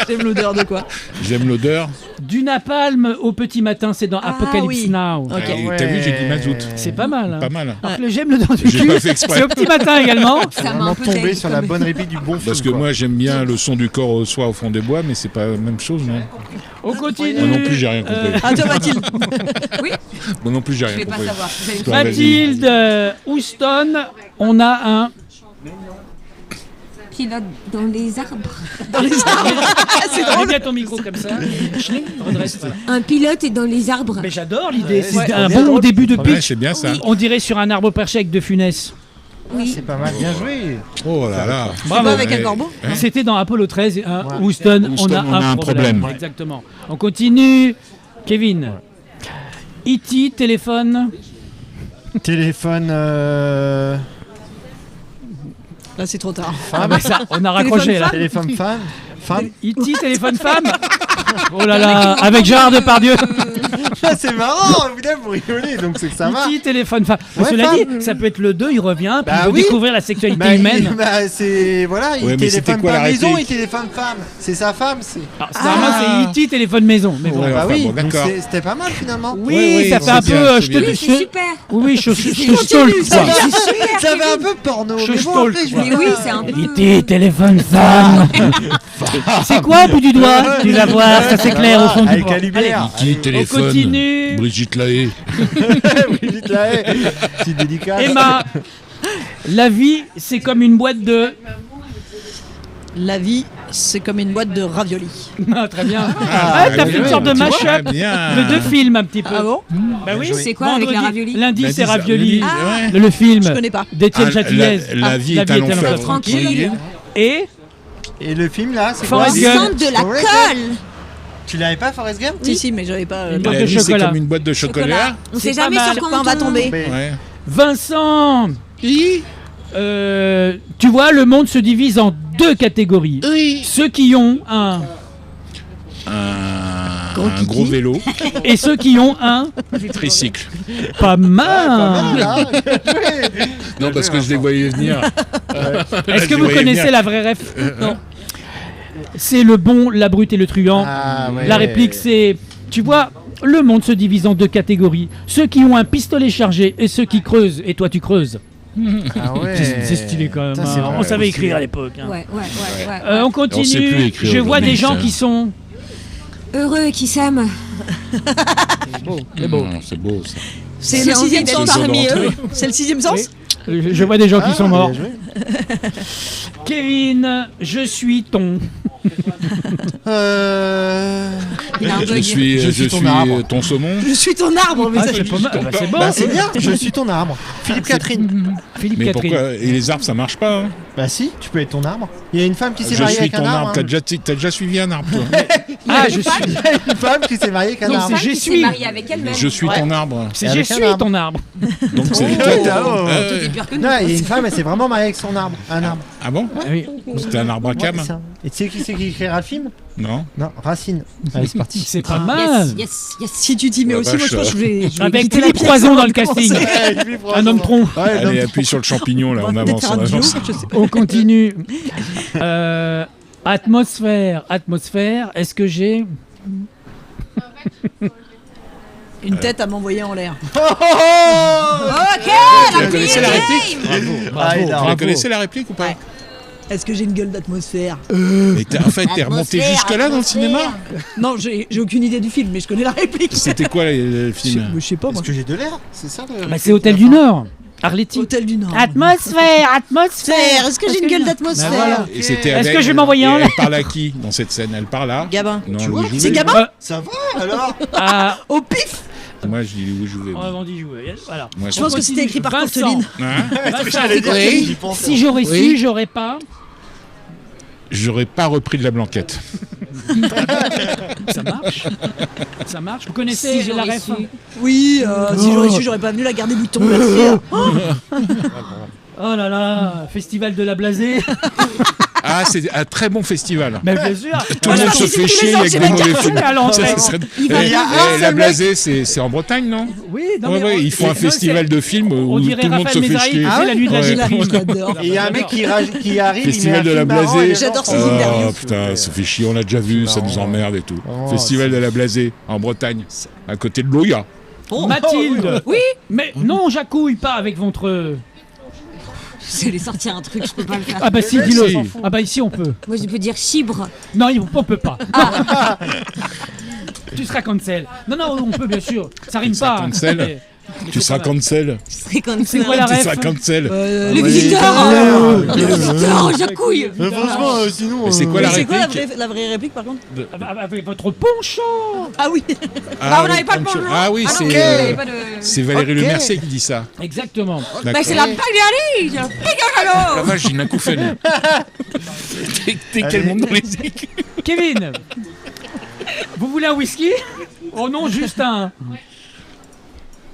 J'aime l'odeur de quoi
J'aime l'odeur.
Du napalm au petit matin, c'est dans
Ah,
Apocalypse
oui.
Now.
Ok.
Ah, t'as vu, j'ai dit mazout.
C'est pas mal. Hein.
Pas mal.
Alors que le j'aime l'odeur du
J'ai
cul,
pas fait exprès.
c'est au petit matin également.
Ça m'a un
Vraiment
peu
tombé
taillé,
sur
quand
la
même.
bonne réplique du bon film.
Parce que
quoi.
moi, j'aime bien le son du corps au soir au fond des bois, mais c'est pas la même chose, non?
On continue.
Moi non plus, j'ai rien compris.
Ah, toi Mathilde.
Oui,
Moi non plus, j'ai
je
rien
vais pas
compris.
savoir. Vous allez me
Toi, vas-y.
Mathilde Houston, on a un.
pilote dans les arbres.
Dans les arbres. C'est
Mets
drôle.
bien ton micro comme ça. Schling, redresse.
Un pilote est dans les arbres.
Mais j'adore l'idée. C'est
Ouais,
un
bien
bon
drôle.
début de
Ouais,
pitch.
c'est bien ça.
On dirait sur un arbre perché avec De Funès.
Oui.
C'est pas mal, bien joué.
Oh là là.
Bravo.
Pas avec un
Ouais.
corbeau.
C'était dans Apollo 13. Hein,
Ouais.
Houston,
Houston,
on a un problème. Exactement. On continue. Kevin. E.T. téléphone.
Téléphone.
Là c'est trop tard.
Ah bah ça, on a raccroché là.
Téléphone femme. Femme.
E.T. téléphone femme. Oh là là, avec Gérard Depardieu.
Ah, c'est marrant, évidemment, vous rigolez, donc c'est que ça va.
E.T. téléphone femme.
Ouais,
Cela
femme.
dit, ça peut être le 2, il revient, puis
Bah
il veut
oui.
découvrir la sexualité
Bah,
humaine.
bah, c'est. Voilà, il
Ouais, mais c'était
téléphone
quoi
pas
la
maison, il
réplique
téléphone femme. C'est sa femme, c'est.
Alors, normalement, c'est E.T. téléphone maison. Mais bon.
Ouais,
Bah
enfin,
oui,
bon,
donc
d'accord.
c'était pas mal finalement.
Oui,
Ouais,
ça
ouais,
fait un
c'est
peu.
bien,
Je
c'est
te
bien.
Oui, c'est super.
Oui, je
Continue,
stalk,
ça
quoi.
va.
Ça fait un peu porno.
Je
mais bon,
stalk,
après, je
quoi.
vais
Mais oui,
pas-
c'est un peu.
E.T. téléphone femme. C'est quoi au bout du doigt? Tu vas voir, ça c'est clair au fond du
Avec
doigt.
la lumière.
Qui téléphone?
continue.
Brigitte Lahaye.
Brigitte Lahaye. Petite dédicace.
Emma, la vie, c'est comme une boîte de.
La vie, c'est comme une boîte de raviolis.
Ah, très bien. Ah, t'as fait une sorte de
tu vois,
mash-up
bien.
de deux films un petit peu.
Ah bon
Bah oui.
C'est quoi avec la ravioli?
Lundi, c'est
Lundi,
ravioli.
ouais.
Le film
Je connais pas.
d'Étienne
Ah,
Châtillaise.
la vie est un long fleuve
tranquille.
Et
Et le film là, c'est
Forrest
quoi?
Gump.
Centre de la
Forrest
colle.
Tu l'avais pas, Forrest Gump?
Si, mais j'avais pas.
Une
Et
boîte
la
de
vie, c'est
chocolat.
comme une boîte de chocolat.
On sait
C'est pas
jamais
mal.
sur quoi
Quand on va tomber.
Mais-
Ouais.
Vincent, tu vois, le monde se divise en 2 catégories. Ceux qui ont un
Un gros vélo,
et ceux qui ont un
tricycle.
pas mal.
Voilà.
Non, parce que je les voyais venir.
Est-ce que
Je
vous
voyais
connaissez
venir.
la vraie ref? Non. C'est le bon, la brute et le truand.
Ah, ouais.
La réplique, c'est, tu vois, le monde se divise en 2 catégories. Ceux qui ont un pistolet chargé et ceux qui creusent. Et toi, tu creuses.
Ah ouais.
C'est stylé quand même.
Putain, c'est
hein.
vraiment
On savait
stylé.
écrire à l'époque. hein.
Ouais.
On
On sait
continue.
plus écrire
Je vois
aujourd'hui,
des gens
ça.
qui sont.
Heureux et qui s'aiment.
C'est beau.
C'est beau ça.
C'est
J'ai
le
envie
6e
d'être
sens.
parmi eux.
C'est le 6e sens.
Je vois des gens qui sont morts.
Bien joué.
Kevin, je suis ton.
Il a un
Je
bug.
suis
ton arbre.
ton saumon.
Je suis ton arbre, mais
Ah,
ça-
c'est pas mal. Bah, c'est bon.
Bah c'est bien, je suis ton arbre. Philippe Catherine.
Philippe
Mais
Catherine.
pourquoi? Et les arbres, ça marche pas. Hein.
Bah si, tu peux être ton arbre. Il y a une femme qui s'est
Je
mariée
suis
avec
ton
un
arbre.
arbre.
T'as déjà suivi un arbre, toi.
Ah, je suis.
Il y a une femme qui s'est mariée avec un
Non,
arbre.
c'est je
Qui s'est
suis.
mariée avec elle-même.
Je suis ton arbre.
C'est
Avec
je
un
suis
arbre.
ton arbre.
Donc c'est
Oh,
toi.
oh.
T'es pire que nous.
Non, il y a une femme, elle s'est vraiment mariée avec son arbre. Un arbre.
Ah bon?
Oui.
C'était un arbre à cam?
Ouais, c'est ça. Et tu sais qui c'est qui écrira le film?
Non.
Non, Racine. Allez, c'est parti.
C'est pas mal.
Yes.
Si tu t'y mets
La
aussi, moi je pense que je vais
Avec
quitter la
Philippe
pièce
Poison
avant
dans le
de commencer.
casting. Un homme tronc.
Ouais,
Allez, appuie sur le champignon, là, on
Peut-être
avance.
faire
On
un duo,
avance.
je sais pas.
On continue. Atmosphère. Est-ce que j'ai.
Une tête à m'envoyer en l'air.
Ok,
Vous
la
connaissez la réplique?
Ah, il a-
Vous la
bravo.
connaissez la réplique ou pas?
Ouais. Est-ce que j'ai une gueule d'atmosphère?
Mais en fait, t'es remonté jusque-là dans le cinéma?
Non, j'ai aucune idée du film, mais je connais la réplique.
C'était quoi le
Je
film?
sais pas, moi.
Est-ce que j'ai de l'air? C'est ça le.
Bah, c'est Hôtel du Nord. Arletty.
Hôtel du Nord.
Atmosphère.
Est-ce que j'ai une gueule d'atmosphère?
Bah, voilà.
Et c'était
Est-ce
avec-
que je vais m'envoyer un
et Elle parle à qui dans cette scène? Elle parle à
Gabin.
Non,
Tu
Louis
vois,
Jouvet.
c'est Gabin
Ça va alors?
Ah,
Au pif.
Moi, je dis Louis Jouvet.
on dit jouer. Voilà.
Moi,
Je pense que c'était écrit par
Vincent.
Courteline.
Hein?
Vincent,
J'allais dire,
oui.
j'y pense.
Si j'aurais su, j'aurais pas.
J'aurais pas repris de la blanquette.
Ça marche. Ça marche. Vous connaissez
Si
la
j'aurais
ref?
su.
Oui, si j'aurais su, j'aurais pas venu la garder bouton. Merci.
Oh là là, festival de la blasée.
Ah, c'est un très bon festival.
Mais bien sûr.
Tout le monde se fait chier avec des mauvais films.
À l'entrée.
Ça serait-
Il va
Eh,
y avoir
eh, La Blasée, c'est en Bretagne, non?
Oui, non,
Ouais,
mais
ouais,
on-
ils font un
c'est-
festival de films où
On
tout
dirait
le monde se
Raphaël
fait
Mézari qui
chier.
faisait la nuit de la
Ouais.
déprime.
J'adore.
Et il y a un mec qui arrive,
Festival
il met
de
un
la
film marrant
Blasée.
et les gens
J'adore
font-
ces
Oh
interviews.
putain, ça fait chier, on l'a déjà vu, ça nous emmerde et tout.
Oh,
Festival de la Blasée, en Bretagne, à côté de Loya.
Mathilde. Oui. Mais non, j'accouille pas avec votre.
Je vais sortir un truc, je peux pas le faire.
Ah bah si,
Si.
dis-le. Ah bah ici on peut.
Moi, je peux dire chibre.
Non, on peut pas. Tu seras cancel. Non, non, on peut bien sûr. Ça rime
seras
pas.
cancel.
Mais
Tu seras cancel.
Je serais comme
C'est
ça.
quoi la
Tu
ref?
seras cancel.
Le visiteur. Le visiteur, j'accouille.
Franchement, sinon.
Mais c'est quoi la
C'est quoi
réplique?
la vraie réplique par contre?
Avec votre poncho.
Ah oui.
Ah, on n'avait pas le
Pancho.
bonjour.
Ah oui,
non,
c'est
on avait pas de-
c'est Valérie
Ok.
Lemercier qui dit ça.
Exactement.
Bah,
D'accord.
c'est la Pagliari. La
La vache, j'ai une acouphène. T'es quel monde dans les équipes?
Kevin, vous voulez un whisky? Oh non, juste un.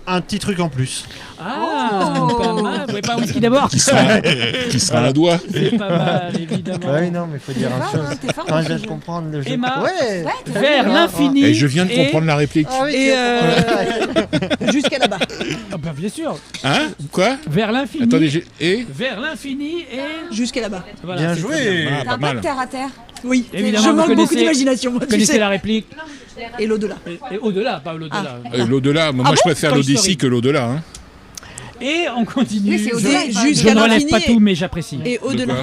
Un petit truc en plus.
Ah,
Oh.
pas mal. Vous voulez pas un whisky d'abord?
Qui sera un doigt.
C'est pas mal, évidemment.
Bah oui, non, mais faut dire une
fort,
chose.
hein, t'es fort
Quand
dans
je viens
ce
de
jeu.
comprendre le jeu.
Emma.
Ouais.
Vers l'infini.
Et je viens de comprendre la réplique.
Ah oui,
Et
tu
jusqu'à là-bas.
Ah bah, bien sûr.
Hein? Quoi?
Vers l'infini.
Attendez, et?
Vers l'infini et.
Jusqu'à là-bas.
Voilà,
Bien
c'est
joué.
très bien.
Ah,
T'as
pas
un peu de
mal.
terre à terre.
Oui.
Évidemment,
je
vous
manque beaucoup
connaissez-
d'imagination, moi,
Vous
tu
connaissez
sais.
la réplique.
Et l'au-delà.
Et au-delà, pas l'au-delà.
L'au-delà, moi
Ah
je
bon?
préfère
Toy
l'Odyssée
Story.
que l'au-delà. Hein.
Et on continue.
Oui, c'est
Je-
au-delà.
Et
il
Je
jusqu'à
ne relève
l'infini
pas tout, mais j'apprécie.
et au-delà.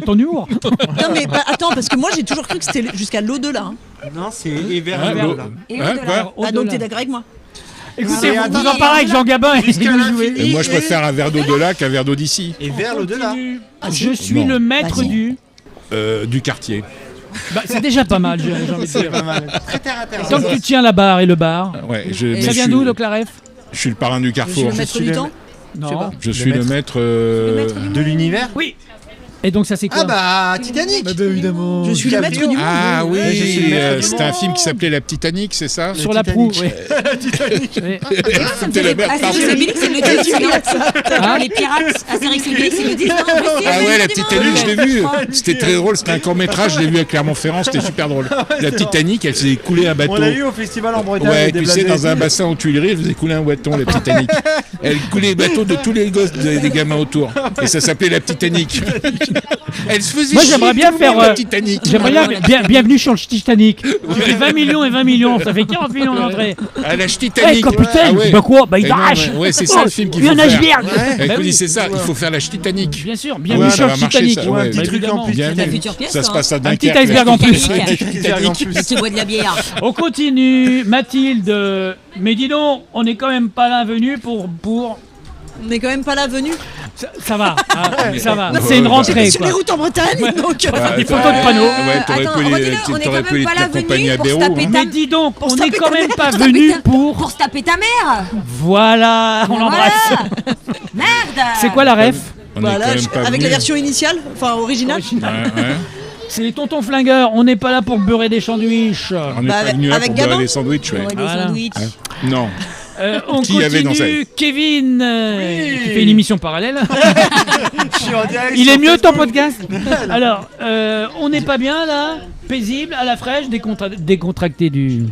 Ton humour.
Non mais attends, parce que moi j'ai toujours cru que c'était jusqu'à l'au-delà. Hein.
Non, c'est et vers
Hein,
le
l'au-
là.
Et
Hein,
au-delà.
quoi?
Ah donc
Au-delà.
t'es d'accord avec moi?
Écoutez,
Ah,
vous
attends,
en parlez avec Jean Gabin et
Jusqu'à
vous jouez.
l'infini.
Et moi je préfère un verre d'au-delà qu'un verre d'Odyssée.
Et vers l'au-delà.
Je suis
Non.
le maître
Vas-y.
du.
Du quartier.
Bah, c'est déjà pas mal, j'ai envie de
C'est
dire.
pas mal. Très terre à terre.
Tant que tu tiens la barre et le bar.
Ouais,
Et
Ça
je
vient
suis-
d'où, le Claref?
Je suis le parrain du
Je suis
Carrefour.
le maître
suis
du
le
temps.
Non.
pas.
Je suis le maître.
De l'univers.
Oui. Et donc ça c'est quoi?
Ah bah Titanic.
Bah, évidemment.
Je suis le maître du monde.
Ah oui,
je suis le maître du
c'était un
monde.
film qui s'appelait La Titanic, c'est ça?
Sur la proue, oui.
Titanic.
Oui.
C'était la merde.
Ah, c'est Obélix, ils le disent, non Les pirates, Astérix et Obélix, ils le disent, non
Ah ouais, la Titanic, je l'ai vu. C'était très drôle, c'était un court-métrage, je l'ai vu à Clermont-Ferrand, c'était super drôle. La Titanic, elle s'est coulé un bateau.
On l'a eu au festival en Bretagne.
Ouais,
des
tu sais,
Blasés.
dans un bassin aux Tuileries, elle faisait couler un bâton, la Titanic. Elle coulait les bateaux de tous les gosses des gamins autour. Et ça s'appelait la Titanic. Elle se faisait
Moi,
chier
j'aimerais bien
tout le monde,
faire,
la Titanic.
J'aimerais bien, bienvenue sur le Titanic. Tu fais 20 millions et 20 millions, ça fait 40 millions d'entrée.
Ah, la
Eh,
Titanic.
capitaine,
Ah ouais.
bah quoi? Bah il
Eh non,
nage.
ouais, c'est ça le film qu'il
Il y a
faut
un
faire.
iceberg.
Elle
Bah
te
oui.
dit, c'est ça, il faut faire la Titanic.
Bien sûr, bienvenue
Ouais,
sur
ça
le
va marcher,
Titanic.
ça, ouais.
Un petit truc en plus.
Bien
La
vu.
future pièce,
Ça se
hein.
passe à
Un petit
Dunkerque.
iceberg en plus.
Titanic. Tu bois de la bière.
On continue, Mathilde. Mais dis donc, on n'est quand même pas là venu pour.
On n'est quand même pas là venu.
Ça va, hein, ça va.
Ouais,
C'est une
ouais,
rentrée
Sur
quoi.
les routes en Bretagne, donc.
Des photos de panneaux.
Ouais, t'aurais
Attends,
pu
redis-le,
les-
on est
t'aurais
quand
pu
même
les
pas là
t'accompagner à
venu pour
Béraud.
se taper
hein.
Mais dis donc, on
se
n'est
taper
quand
ta
même
mère,
pas
pour se taper
venu
ta-
pour.
se taper ta mère.
Voilà, on l'embrasse.
Voilà. Merde.
C'est quoi la ref?
On est
Voilà,
quand même pas
avec
venu.
la version initiale, enfin originale.
Ouais, ouais.
C'est les tontons flingueurs, on n'est pas là pour beurrer des sandwichs.
On n'est
Bah,
pas venu là
avec
pour boire
Gabin.
les sandwichs, ouais.
Ouais, des
Voilà.
sandwichs.
Non.
On
Qui y avait dans
continue,
ça
Kevin, qui fait une émission parallèle.
Je suis en direct
Il
sur
est mieux ton
Facebook.
podcast. Alors, on n'est pas bien là, paisible, à la fraîche, décontracté du.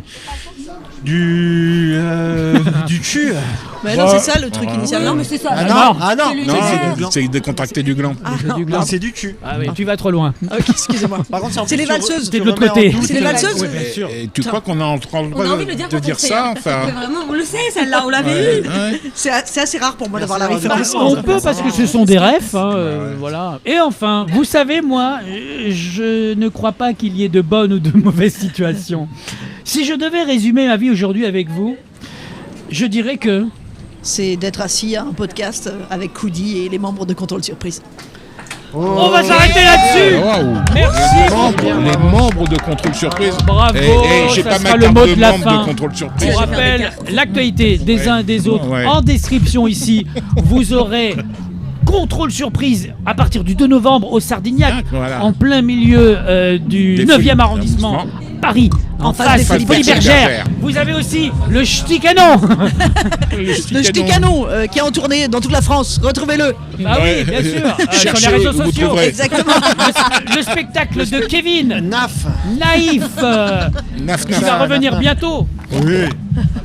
Du cul.
Mais non, c'est ça le truc initial.
Non,
Non,
mais c'est ça.
Ah
non.
non, ah non,
Celui-
Non,
c'est-
c'est décontracté du gland.
du
non,
gland.
c'est du cul.
Ah oui, tu vas trop loin.
Ok, excusez-moi.
Par contre,
C'est les valseuses.
T'es de l'autre côté.
C'est les valseuses.
Oui, bien sûr.
Et tu crois qu'on a en train
On a envie de le dire quand on
dire
sait,
ça
hein.
enfin
Mais vraiment, on le sait, celle-là, on l'avait
Ouais,
eu.
ouais.
C'est assez rare pour moi d'avoir la
Merci,
référence.
On peut parce que ce sont des refs, hein, voilà. Et enfin, vous savez, moi, je ne crois pas qu'il y ait de bonnes ou de mauvaises situations. Si je devais résumer ma vie aujourd'hui avec vous, je dirais que
C'est d'être assis à un podcast avec Coudi et les membres de Contrôle Surprise.
on va s'arrêter là-dessus.
Waouh.
Merci.
Les membres de Contrôle Surprise.
Bravo.
J'ai
Ça
pas
sera
ma
le
carte
mot
de
de la
membre
fin.
de Contrôle Surprise.
On rappelle l'actualité des uns et des autres
Ouais.
en description ici. Vous aurez Contrôle Surprise à partir du 2 novembre au Sardignac,
Voilà.
en plein milieu du
Des
9e
folies-
arrondissement, Paris, en face des
Folies
Folies
Bergères.
Bergères. Vous avez aussi le Ch'ti Canon.
Le Ch'ti Canon qui est en tournée dans toute la France. Retrouvez-le.
Bah
Ouais.
oui, bien sûr, sur
Cherchez,
les réseaux
vous
sociaux.
trouverez.
Exactement.
Le spectacle de Kevin,
Naf.
Naïf,
Naf,
qui
naf.
va revenir bientôt.
Oui.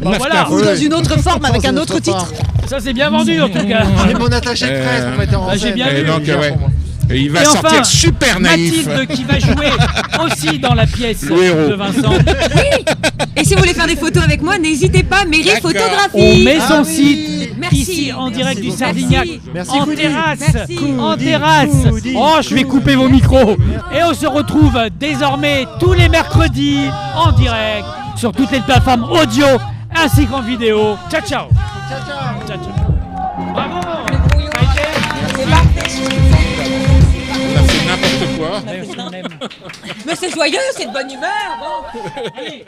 Bah voilà,
Ou dans une autre forme avec un autre titre.
ça c'est bien vendu en tout cas.
J'ai mon attaché de presse pour mettre en
Bah, j'ai
scène.
bien
Et
vu.
donc, ouais. Et il va
Et
sortir
enfin,
super naïf.
Mathilde qui va jouer aussi dans la pièce
Le héros.
de Vincent.
Et si vous voulez faire des photos avec moi, n'hésitez pas, mairie
D'accord.
photographie.
On met
Ah
son
oui.
site
Merci.
ici en direct du
Merci.
Sardignac,
Merci,
en
Coudi.
terrasse,
Merci.
en
Coudi,
terrasse.
Coudi,
Oh, je vais couper vos micros. Et on se retrouve désormais tous les mercredis en direct sur toutes les plateformes audio ainsi qu'en vidéo. Ciao ciao. Ciao ciao. Bravo. Ça a été.
On a fait n'importe quoi.
Mais on aime.
Mais c'est joyeux, c'est de bonne humeur. Bon. Allez.